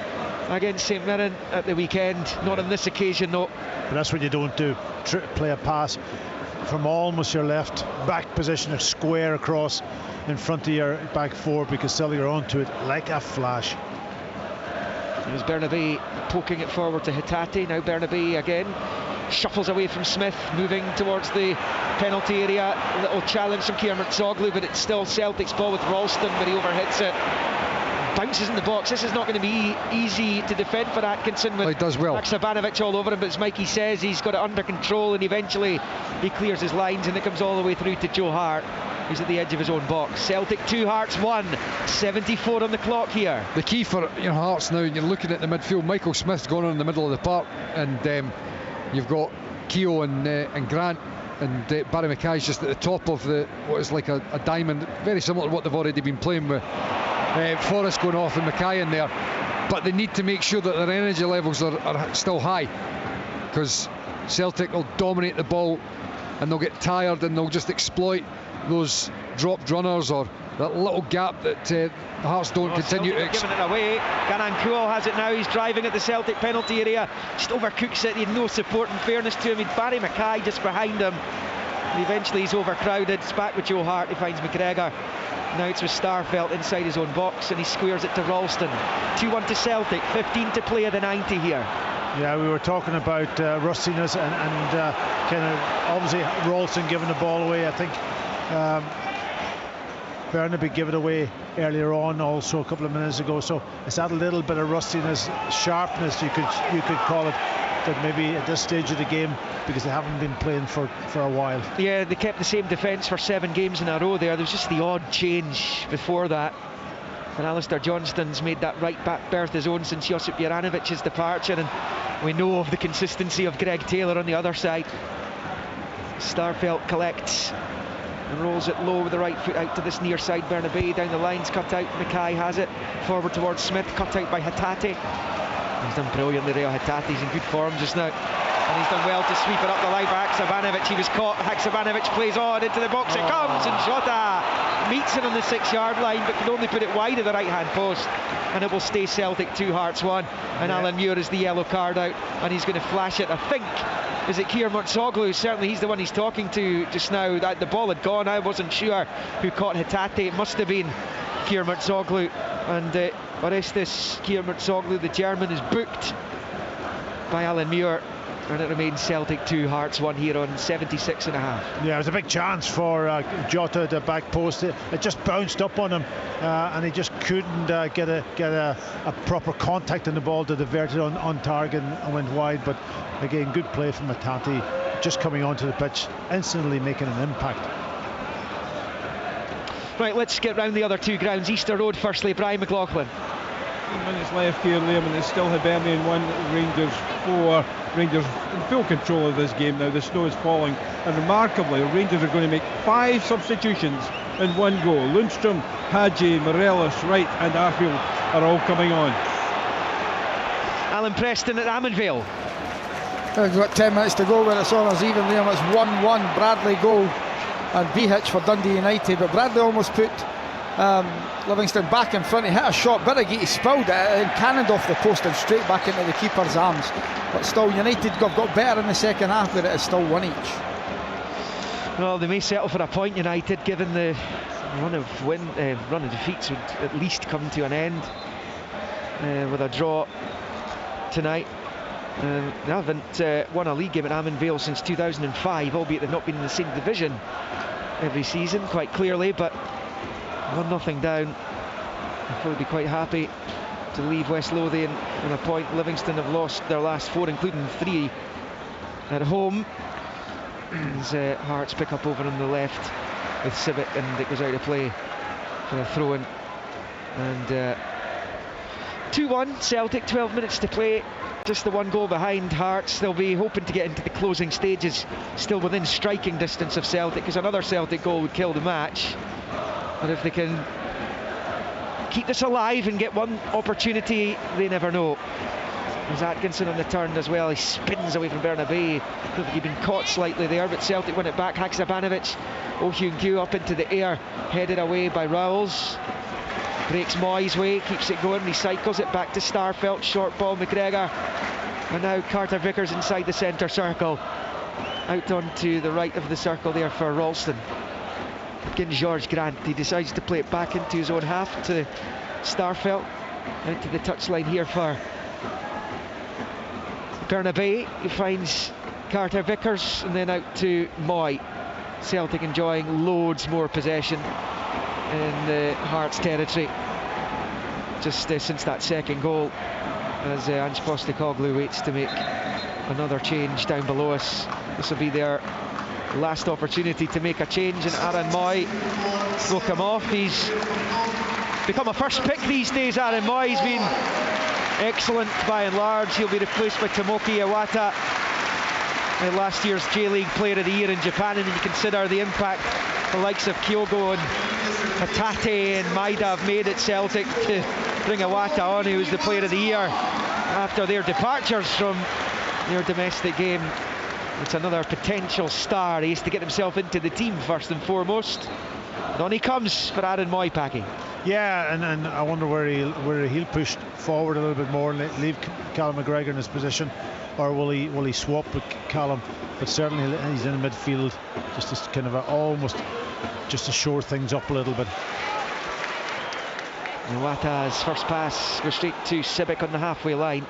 against St Mirren at the weekend. Not on this occasion, no. But that's what you don't do. Play a pass from almost your left back position, a square across in front of your back 4, because Celtic are onto it like a flash. There's Bernabei poking it forward to Hatate. Now Bernabei again shuffles away from Smith, moving towards the penalty area. A little challenge from Kiermaier Zoglu, but it's still Celtic's ball with Ralston, but he overhits it. Bounces in the box. This is not going to be easy to defend for Atkinson with Haksabanovic all over him, but as Mikey says, he's got it under control, and eventually he clears his lines, and it comes all the way through to Joe Hart. He's at the edge of his own box. Celtic 2, Hearts 1. 74 on the clock here. The key for Hearts now, you're looking at the midfield. Michael Smith's gone on in the middle of the park, and you've got Keogh and Grant, and Barry Mackay's just at the top of what is like a diamond, very similar to what they've already been playing with. Forrest going off and Mackay in there, but they need to make sure that their energy levels are still high, because Celtic will dominate the ball and they'll get tired and they'll just exploit those dropped runners or that little gap that Hearts don't continue to giving it away. Ganan Kual has it now. He's driving at the Celtic penalty area, just overcooks it. He had no support, in fairness to him. Barry Mackay just behind him, and eventually he's overcrowded. It's back with Joe Hart. He finds McGregor. Now it's with Starfelt inside his own box, and he squares it to Ralston. 2-1 to Celtic, 15 to play at the 90 here. Yeah, we were talking about rustiness and kind of obviously Ralston giving the ball away. I think Burnaby gave it away earlier on also a couple of minutes ago, so it's that little bit of rustiness, sharpness you could call it, that maybe at this stage of the game, because they haven't been playing for a while. Yeah, they kept the same defence for 7 games in a row there. There was just the odd change before that, and Alistair Johnston's made that right back berth his own since Josip Juranovic's departure, and we know of the consistency of Greg Taylor on the other side. Starfelt collects and rolls it low with the right foot out to this near side. Burnaby down the lines, cut out. Mackay has it forward towards Smith, cut out by Hatate. He's done brilliantly, Rio Hatate. He's in good form just now, and he's done well to sweep it up the line for Haksabanovic. He was caught. Haksabanovic plays on into the box. It comes, and Jota meets it on the 6-yard line, but can only put it wide of the right hand post, and it will stay Celtic 2, Hearts 1. And Alan Muir is the yellow card out, and he's going to flash it. I think, is it Kier Murtsoglu? Certainly he's the one he's talking to just now. That the ball had gone. I wasn't sure who caught Hatate. It must have been Kier Murtsoglu, and Orestes Kier Murtsoglu, the German, is booked by Alan Muir, and it remains Celtic 2, Hearts 1 here on 76.5. Yeah, it was a big chance for Jota at the back post. It just bounced up on him, and he just couldn't get a proper contact on the ball to divert it on target and went wide. But again, good play from Hatate, just coming onto the pitch, instantly making an impact. Right, let's get round the other 2 grounds. Easter Road firstly, Brian McLaughlin. 10 minutes left here, Liam, and it's still Hibernian 1, Rangers 4. Rangers in full control of this game now. The snow is falling, and remarkably, Rangers are going to make 5 substitutions in 1 go. Lundstrom, Hadji, Morelos, Wright and Arfield are all coming on. Alan Preston at Ammanvale. We've got 10 minutes to go when it's on us even, Liam. It's 1-1, Bradley goal and Behich for Dundee United, but Bradley almost put Livingston back in front. He hit a shot, Birighitti he spilled it and cannoned off the post and straight back into the keeper's arms. But still, United have got better in the second half, but it is still 1 each. Well, they may settle for a point, United, given the run of defeats would at least come to an end with a draw tonight. They haven't won a league game at Ammanvale since 2005, albeit they've not been in the same division every season, quite clearly, but 1-0 down. I'll probably be quite happy to leave West Lothian on a point. Livingston have lost their last 4, including 3 at home. As Hearts pick up over on the left with Civic, and it goes out of play for a throw-in. And 2-1 Celtic, 12 minutes to play. Just the 1 goal behind Hearts. They'll be hoping to get into the closing stages, still within striking distance of Celtic, because another Celtic goal would kill the match. But if they can keep this alive and get 1 opportunity, they never know. There's Atkinson on the turn as well. He spins away from Burnaby. He'd been caught slightly there, but Celtic win it back. Haksabanovic, Oh Hyun-kyu up into the air, headed away by Rowles. Breaks Moy's way, keeps it going, recycles it back to Starfelt, short ball McGregor, and now Carter Vickers inside the centre circle, out onto the right of the circle there for Ralston. Again, George Grant, he decides to play it back into his own half to Starfelt, out to the touchline here for Burnaby. He finds Carter Vickers and then out to Moy. Celtic enjoying loads more possession in the Hearts territory just since that second goal, as Ange Postecoglou waits to make another change down below us. This will be their last opportunity to make a change, and Aaron Moy will come off. He's become a first pick these days, Aaron Moy. He's been excellent by and large. He'll be replaced by Tomoki Iwata, last year's J-League Player of the Year in Japan, and you consider the impact the likes of Kyogo and Hatate and Maeda have made at Celtic to bring Iwata on, who was the Player of the Year after their departures from their domestic game. It's another potential star. He has to get himself into the team first and foremost. And on he comes for Aaron Moy, Packy. Yeah, and I wonder where he'll push forward a little bit more and leave Callum McGregor in his position, or will he swap with Callum? But certainly he's in the midfield, just as kind of almost just to shore things up a little bit. Iwata's first pass goes straight to Civic on the halfway line.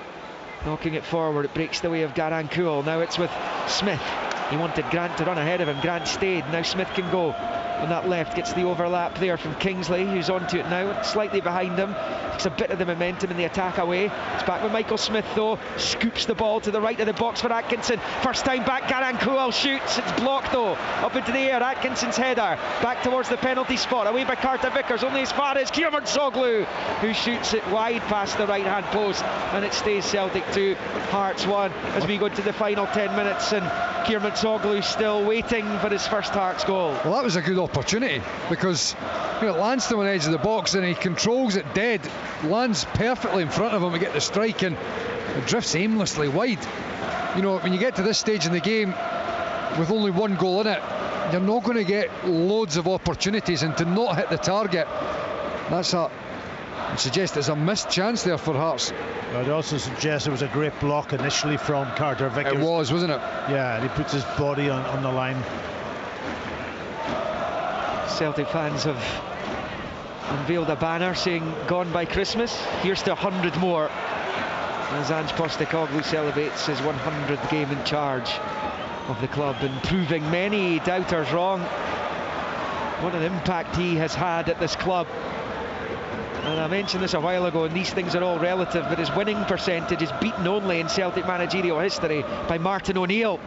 knocking it forward. It breaks the way of Garankuel. Now it's with Smith. He wanted Grant to run ahead of him. Grant stayed. Now Smith can go on that left. Gets the overlap there from Kingsley, who's onto it now, slightly behind him. Takes a bit of the momentum in the attack away. It's back with Michael Smith though. Scoops the ball to the right of the box for Atkinson. First time back, Garankuel shoots. It's blocked though. Up into the air. Atkinson's header. Back towards the penalty spot. Away by Carter Vickers. Only as far as Kyogo, who shoots it wide past the right hand post. And it stays Celtic 2, Hearts 1 as we go to the final 10 minutes. And Kyogo still waiting for his first Hearts goal. Well, that was a good opportunity because it lands to one edge of the box and he controls it dead, lands perfectly in front of him to get the strike, and it drifts aimlessly wide. When you get to this stage in the game with only one goal in it, you're not going to get loads of opportunities, and to not hit the target, I'd suggest it's a missed chance there for Hearts. I'd also suggest it was a great block initially from Carter Vickers. It was, wasn't it? Yeah, and he puts his body on the line. Celtic fans have unveiled a banner saying "Gone by Christmas." Here's to 100 more as Ange Postecoglou celebrates his 100th game in charge of the club and proving many doubters wrong. What an impact he has had at this club. And I mentioned this a while ago, and these things are all relative, but his winning percentage is beaten only in Celtic managerial history by Martin O'Neill.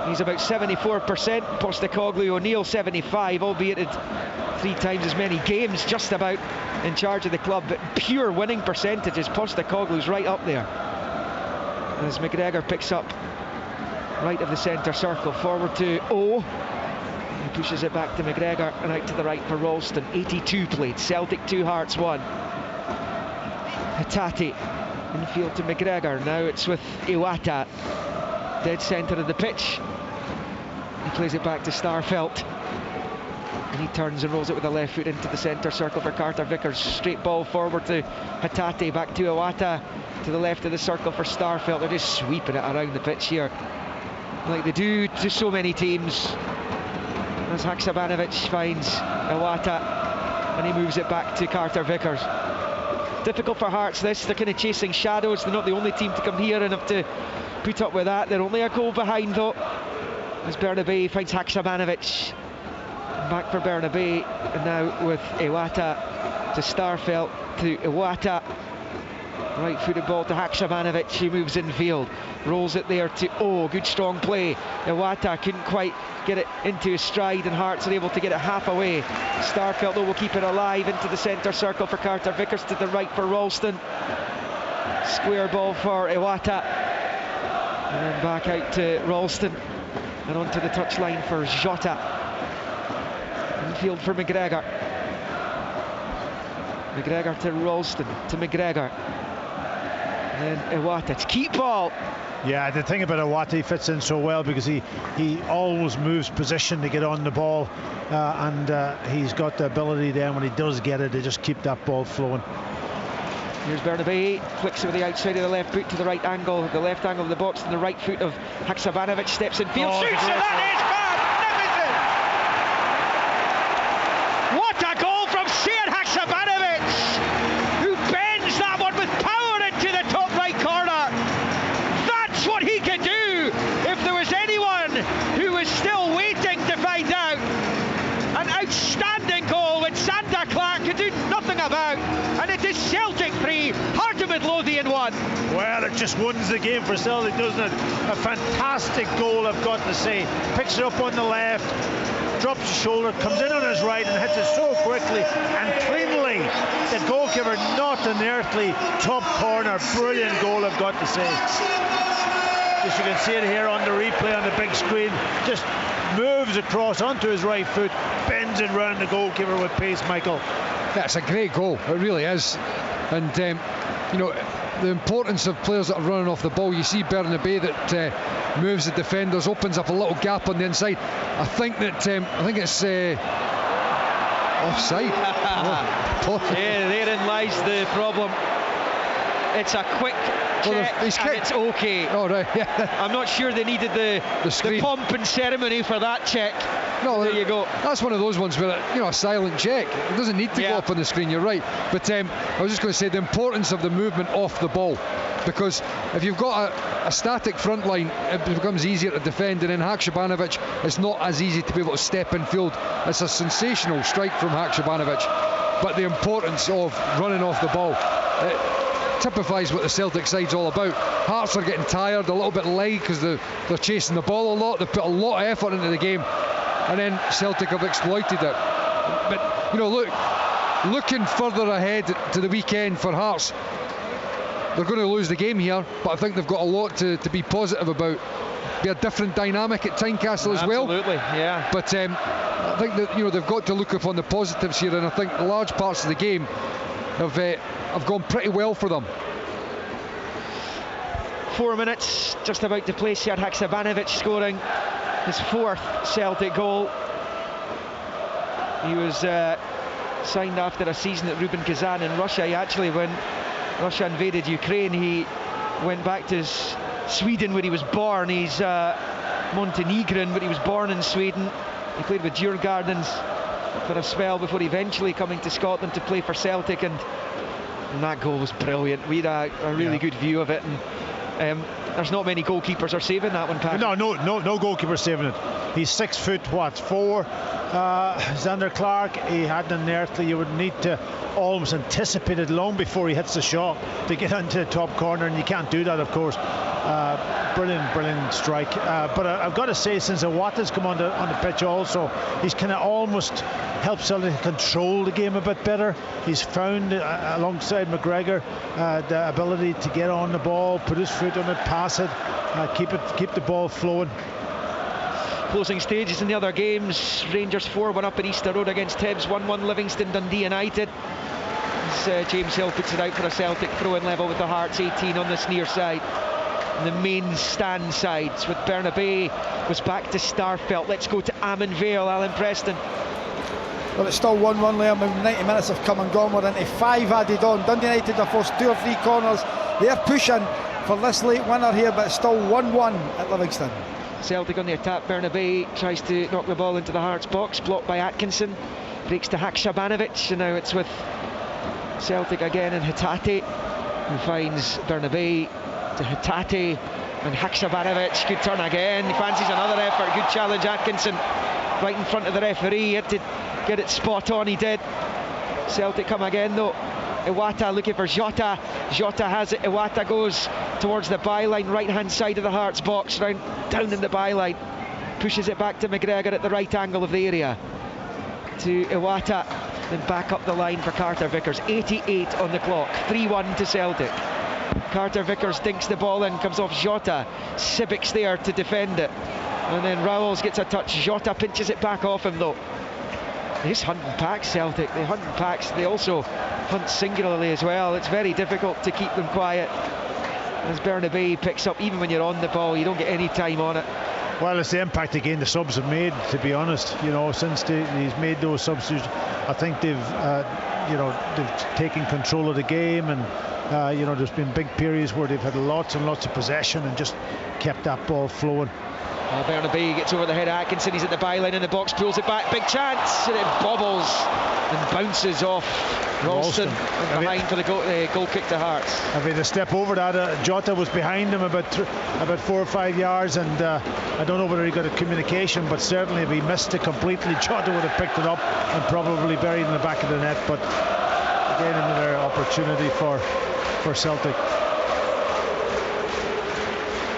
He's about 74%, Postecoglou, O'Neill 75, albeit at 3 times as many games just about in charge of the club, but pure winning percentages, Postecoglou's right up there. As McGregor picks up right of the centre circle, forward to O. He pushes it back to McGregor and out to the right for Ralston. 82 played, Celtic 2, Hearts 1. Hatate infield to McGregor. Now it's with Iwata, dead centre of the pitch. He plays it back to Starfelt, and he turns and rolls it with the left foot into the centre circle for Carter Vickers. Straight ball forward to Hatate, back to Iwata, to the left of the circle for Starfelt. They're just sweeping it around the pitch here, like they do to so many teams. As Haksabanovic finds Iwata, and he moves it back to Carter Vickers. Difficult for Hearts this, they're kind of chasing shadows. They're not the only team to come here and have to put up with that. They're only a goal behind though, as Bernabei finds Haksabanovic. Back for Bernabei, and now with Iwata to Starfelt to Iwata. Right footed ball to Haksabanovic, he moves infield, rolls it there to O. Good strong play. Iwata couldn't quite get it into his stride, and Hearts are able to get it half away. Starfelt though will keep it alive into the centre circle for Carter Vickers, to the right for Ralston. Square ball for Iwata, and then back out to Ralston, and onto the touchline for Jota. Infield for McGregor. McGregor to Ralston, to McGregor. And then Iwata, it's keep ball. Yeah, the thing about Iwata, he fits in so well because he always moves position to get on the ball, and he's got the ability then when he does get it to just keep that ball flowing. Here's Bernabei, flicks it with the outside of the left boot to the right angle, the left angle of the box, and the right foot of Haksabanovic steps in field, shoots, and that is magnificent! What a goal from Sead Haksabanovic, who bends that one with power into the top right corner. That's what he can do if there was anyone who was still waiting to find out. An outstanding goal which Sander Clark could do nothing about, and it is Celtic 3, Heart of Midlothian 1. Well, it just wins the game for Celtic, doesn't it? A fantastic goal, I've got to say. Picks it up on the left, drops his shoulder, comes in on his right and hits it so quickly and cleanly. The goalkeeper not an earthly top corner. Brilliant goal, I've got to say. As you can see it here on the replay on the big screen, just moves across onto his right foot, bends it round the goalkeeper with pace, Michael. That's a great goal, it really is. And the importance of players that are running off the ball. You see Bernabei that moves the defenders, opens up a little gap on the inside. I think it's offside. Yeah, therein lies the problem. It's a quick check, and it's okay. Oh, right, yeah. I'm not sure they needed the pomp and ceremony for that check. No, there you go. That's one of those ones where, a silent check. It doesn't need to go up on the screen, you're right. But I was just going to say the importance of the movement off the ball. because if you've got a static front line, it becomes easier to defend, and in Haksabanovic it's not as easy to be able to step in field. It's a sensational strike from Haksabanovic, but the importance of running off the ball, it typifies what the Celtic side's all about. Hearts are getting tired, a little bit light because they're chasing the ball a lot. They've put a lot of effort into the game, and then Celtic have exploited it. But you know, looking further ahead to the weekend for Hearts, they're going to lose the game here, but I think they've got a lot to be positive about. Be a different dynamic at Tynecastle as well. Absolutely, yeah. But I think that, you know, they've got to look upon the positives here, and I think large parts of the game have gone pretty well for them. 4 minutes just about to play. Sjad Haksabanovic scoring his 4th Celtic goal. He was signed after a season at Rubin Kazan in Russia. He actually, when Russia invaded Ukraine, he went back to Sweden where he was born. He's Montenegrin, but he was born in Sweden. He played with Djurgårdens for a spell before eventually coming to Scotland to play for Celtic, and that goal was brilliant. We had a really good view of it, and there's not many goalkeepers are saving that one, Pat. No goalkeeper saving it. He's 6'4". Zander Clark, he had an unearthly. You would need to almost anticipate it long before he hits the shot to get into the top corner, and you can't do that, of course. Brilliant strike. But I've got to say, since Iwata's come on the pitch also, he's kind of almost helped Celtic control the game a bit better. He's found, alongside McGregor, the ability to get on the ball, put his foot on it, pass it, keep the ball flowing. Closing stages in the other games. Rangers 4-1 up in Easter Road against Hibs, 1-1 Livingston, Dundee United. As James Hill puts it out for a Celtic throw-in level with the Hearts 18 on this near side. And the main stand sides with Bernabei was back to Starfelt. Let's go to Amon Vale, Alan Preston. Well, it's still 1-1, Liam. 90 minutes have come and gone. We're into 5 added on. Dundee United have forced 2 or 3 corners. They're pushing for this late winner here, but it's still 1-1 at Livingston. Celtic on the attack. Bernabei tries to knock the ball into the Hearts box, blocked by Atkinson. Breaks to Haksabanovic, and now it's with Celtic again, and Hatate, who finds Bernabei to Hatate, and Haksabanovic. Good turn again. He fancies another effort. Good challenge, Atkinson, right in front of the referee. He had to get it spot on. He did. Celtic come again though. Iwata looking for Jota. Jota has it. Iwata goes towards the byline, right hand side of the Hearts box, down in the byline, pushes it back to McGregor at the right angle of the area, to Iwata, then back up the line for Carter Vickers. 88 on the clock, 3-1 to Celtic. Carter Vickers dinks the ball in, comes off Jota. Sibic's there to defend it, and then Rowells gets a touch. Jota pinches it back off him though. They just hunt and pack, Celtic. They hunt and packs. They also hunt singularly as well. It's very difficult to keep them quiet. As Bernabei picks up, even when you're on the ball, you don't get any time on it. Well, it's the impact again the subs have made, to be honest. You know, since he's made those substitutions, I think they've taken control of the game, and there's been big periods where they've had lots and lots of possession and just kept that ball flowing. Bernabei gets over the head of Atkinson. He's at the byline in the box, pulls it back, big chance, and it bobbles and bounces off Ralston and behind for the goal kick to Hearts. If he had a step over that, Jota was behind him about 4 or 5 yards, and I don't know whether he got a communication, but certainly if he missed it completely, Jota would have picked it up and probably buried in the back of the net. But again, another opportunity for Celtic.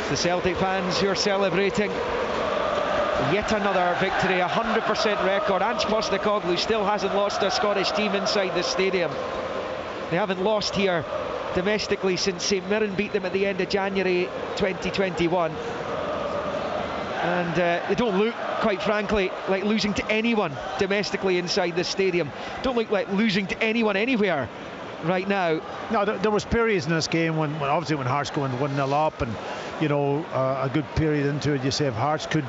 The Celtic fans who are celebrating yet another victory, 100% record. Ange Postecoglou still hasn't lost a Scottish team inside the stadium. They haven't lost here domestically since St Mirren beat them at the end of January 2021. And they don't look, quite frankly, like losing to anyone domestically inside the stadium. Don't look like losing to anyone anywhere right now. No, there was periods in this game when Hearts go in 1-0 up, and a good period into it, you say if Hearts could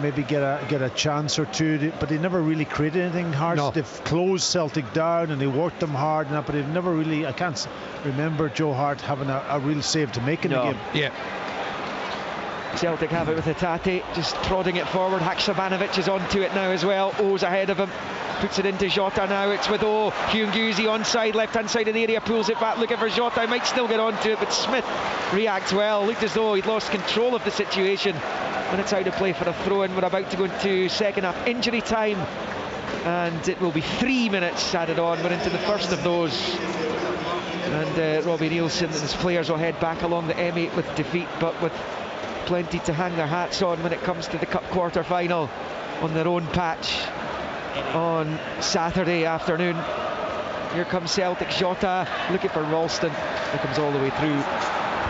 maybe get a chance or two, but they never really created anything. Hearts, no. They've closed Celtic down and they worked them hard, but they've never really, I can't remember Joe Hart having a real save to make in the game. Yeah. Celtic have it with Hatate, just prodding it forward. Haksabanovic is onto it now as well. O's ahead of him, puts it into Jota now. It's with O. Kyogo onside, left hand side of the area, pulls it back, looking for Jota. Might still get onto it, but Smith reacts well. Looked as though he'd lost control of the situation, and it's out of play for a throw in. We're about to go into second half injury time, and it will be 3 minutes added on. We're into the first of those, and Robbie Nielsen and his players will head back along the M8 with defeat, but with plenty to hang their hats on when it comes to the Cup quarter-final on their own patch on Saturday afternoon. Here comes Celtic. Jota looking for Ralston, who comes all the way through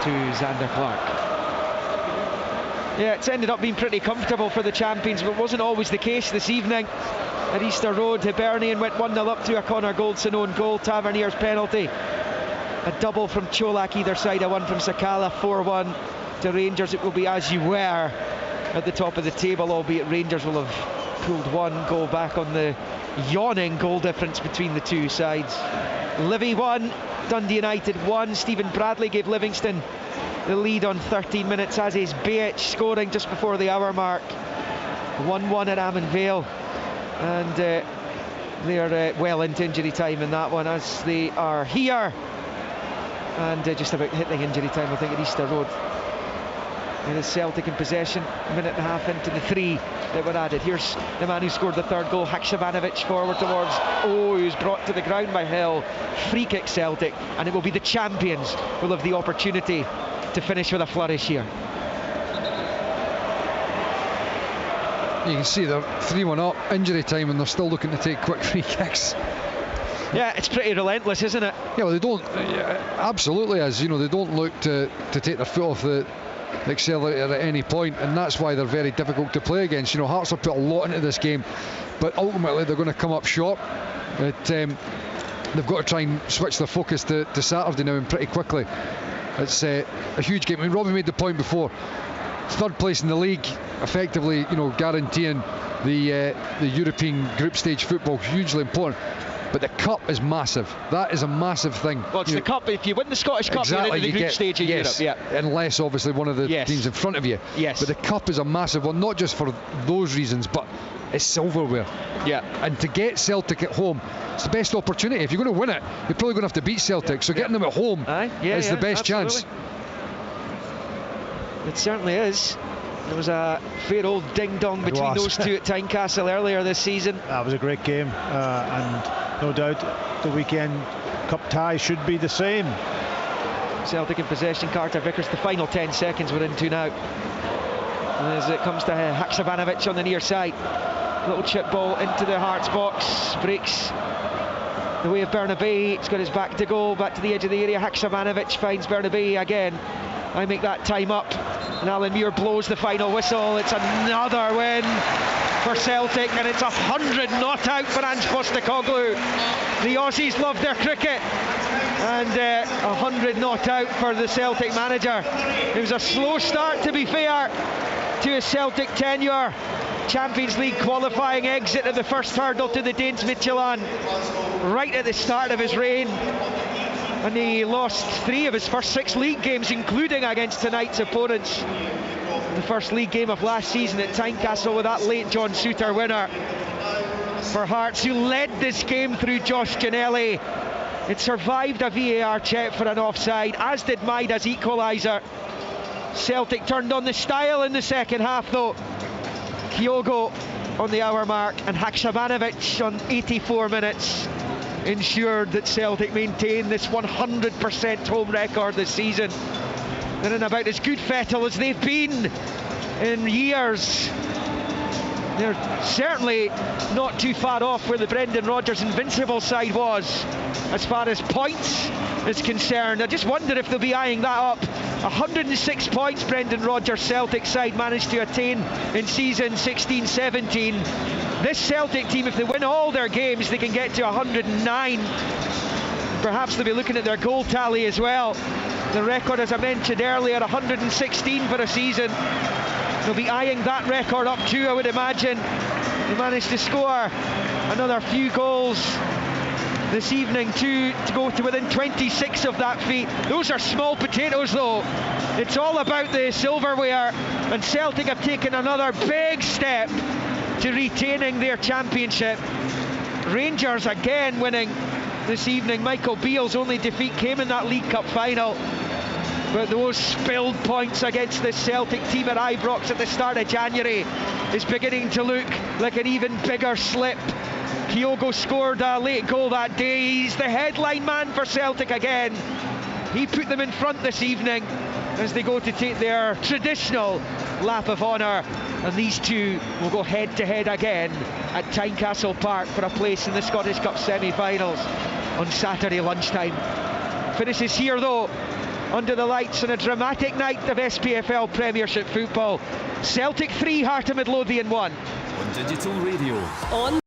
to Zander Clark. Yeah, it's ended up being pretty comfortable for the champions, but it wasn't always the case this evening at Easter Road. Hibernian went 1-0 up to a Connor Goldson own goal. Tavernier's penalty, a double from Cholak either side, a one from Sakala. 4-1 to Rangers. It will be as you were at the top of the table, albeit Rangers will have pulled one goal back on the yawning goal difference between the two sides. Livy 1, Dundee United 1. Stephen Bradley gave Livingston the lead on 13 minutes, as is BH, scoring just before the hour mark. 1-1 at Ammon Vale, and they're well into injury time in that one, as they are here, and just about hitting injury time I think at Easter Road. It is Celtic in possession, a minute and a half into the 3 that were added. Here's the man who scored the third goal, Haksabanovic, forward towards who's brought to the ground by Hill. Free kick Celtic, and it will be the champions who will have the opportunity to finish with a flourish here. You can see they're 3-1 up, injury time, and they're still looking to take quick free kicks. Yeah, it's pretty relentless, isn't it? Yeah, well, they don't, absolutely is, you know, they don't look to take their foot off the accelerator at any point, and that's why they're very difficult to play against. You know, Hearts have put a lot into this game, but ultimately they're going to come up short. They've got to try and switch their focus to Saturday now, and pretty quickly. It's a huge game. I mean, Robbie made the point before, third place in the league, effectively, you know, guaranteeing the European group stage football, hugely important. But the Cup is massive. That is a massive thing. Well, it's the Cup. If you win the Scottish Cup, you're into the group stage of Europe. Yeah. Unless, obviously, one of the teams in front of you. Yes. But the Cup is a massive one, not just for those reasons, but it's silverware. Yeah. And to get Celtic at home, it's the best opportunity. If you're going to win it, you're probably going to have to beat Celtic. So getting them at home is the best chance. It certainly is. There was a fair old ding-dong between those two at Tynecastle earlier this season. That was a great game, and no doubt the weekend Cup tie should be the same. Celtic in possession, Carter Vickers, the final 10 seconds we're into now. And as it comes to Haksabanovic on the near side, little chip ball into the Hearts box, breaks the way of Bernabei. It's got his back to goal, back to the edge of the area. Haksabanovic finds Bernabei again. I make that time up, and Alan Muir blows the final whistle. It's another win for Celtic, and it's 100 not out for Ange Postecoglou. The Aussies love their cricket, and 100 not out for the Celtic manager. It was a slow start, to be fair, to his Celtic tenure. Champions League qualifying exit at the first hurdle to the Danes Midtjylland right at the start of his reign, and he lost 3 of his first 6 league games, including against tonight's opponents. The first league game of last season at Tynecastle with that late John Souttar winner for Hearts, who led this game through Josh Ginnelly. It survived a VAR check for an offside, as did Maeda's equaliser. Celtic turned on the style in the second half though. Kyogo on the hour mark and Haksabanovic on 84 minutes ensured that Celtic maintain this 100% home record this season. They're in about as good fettle as they've been in years. They're certainly not too far off where the Brendan Rodgers invincible side was as far as points is concerned. I just wonder if they'll be eyeing that up. 106 points Brendan Rodgers' Celtic side managed to attain in season 16-17. This Celtic team, if they win all their games, they can get to 109. Perhaps they'll be looking at their goal tally as well. The record, as I mentioned earlier, 116 for a season. They'll be eyeing that record up too, I would imagine. They managed to score another few goals this evening to go to within 26 of that feat. Those are small potatoes though. It's all about the silverware, and Celtic have taken another big step to retaining their championship. Rangers again winning this evening. Michael Beale's only defeat came in that League Cup final, but those spilled points against the Celtic team at Ibrox at the start of January is beginning to look like an even bigger slip. Kyogo scored a late goal that day. He's the headline man for Celtic again. He put them in front this evening as they go to take their traditional lap of honour, and these two will go head to head again at Tynecastle Park for a place in the Scottish Cup semi-finals on Saturday lunchtime. Finishes here though, under the lights on a dramatic night of SPFL Premiership football. Celtic 3, Heart of Midlothian 1. On digital radio. On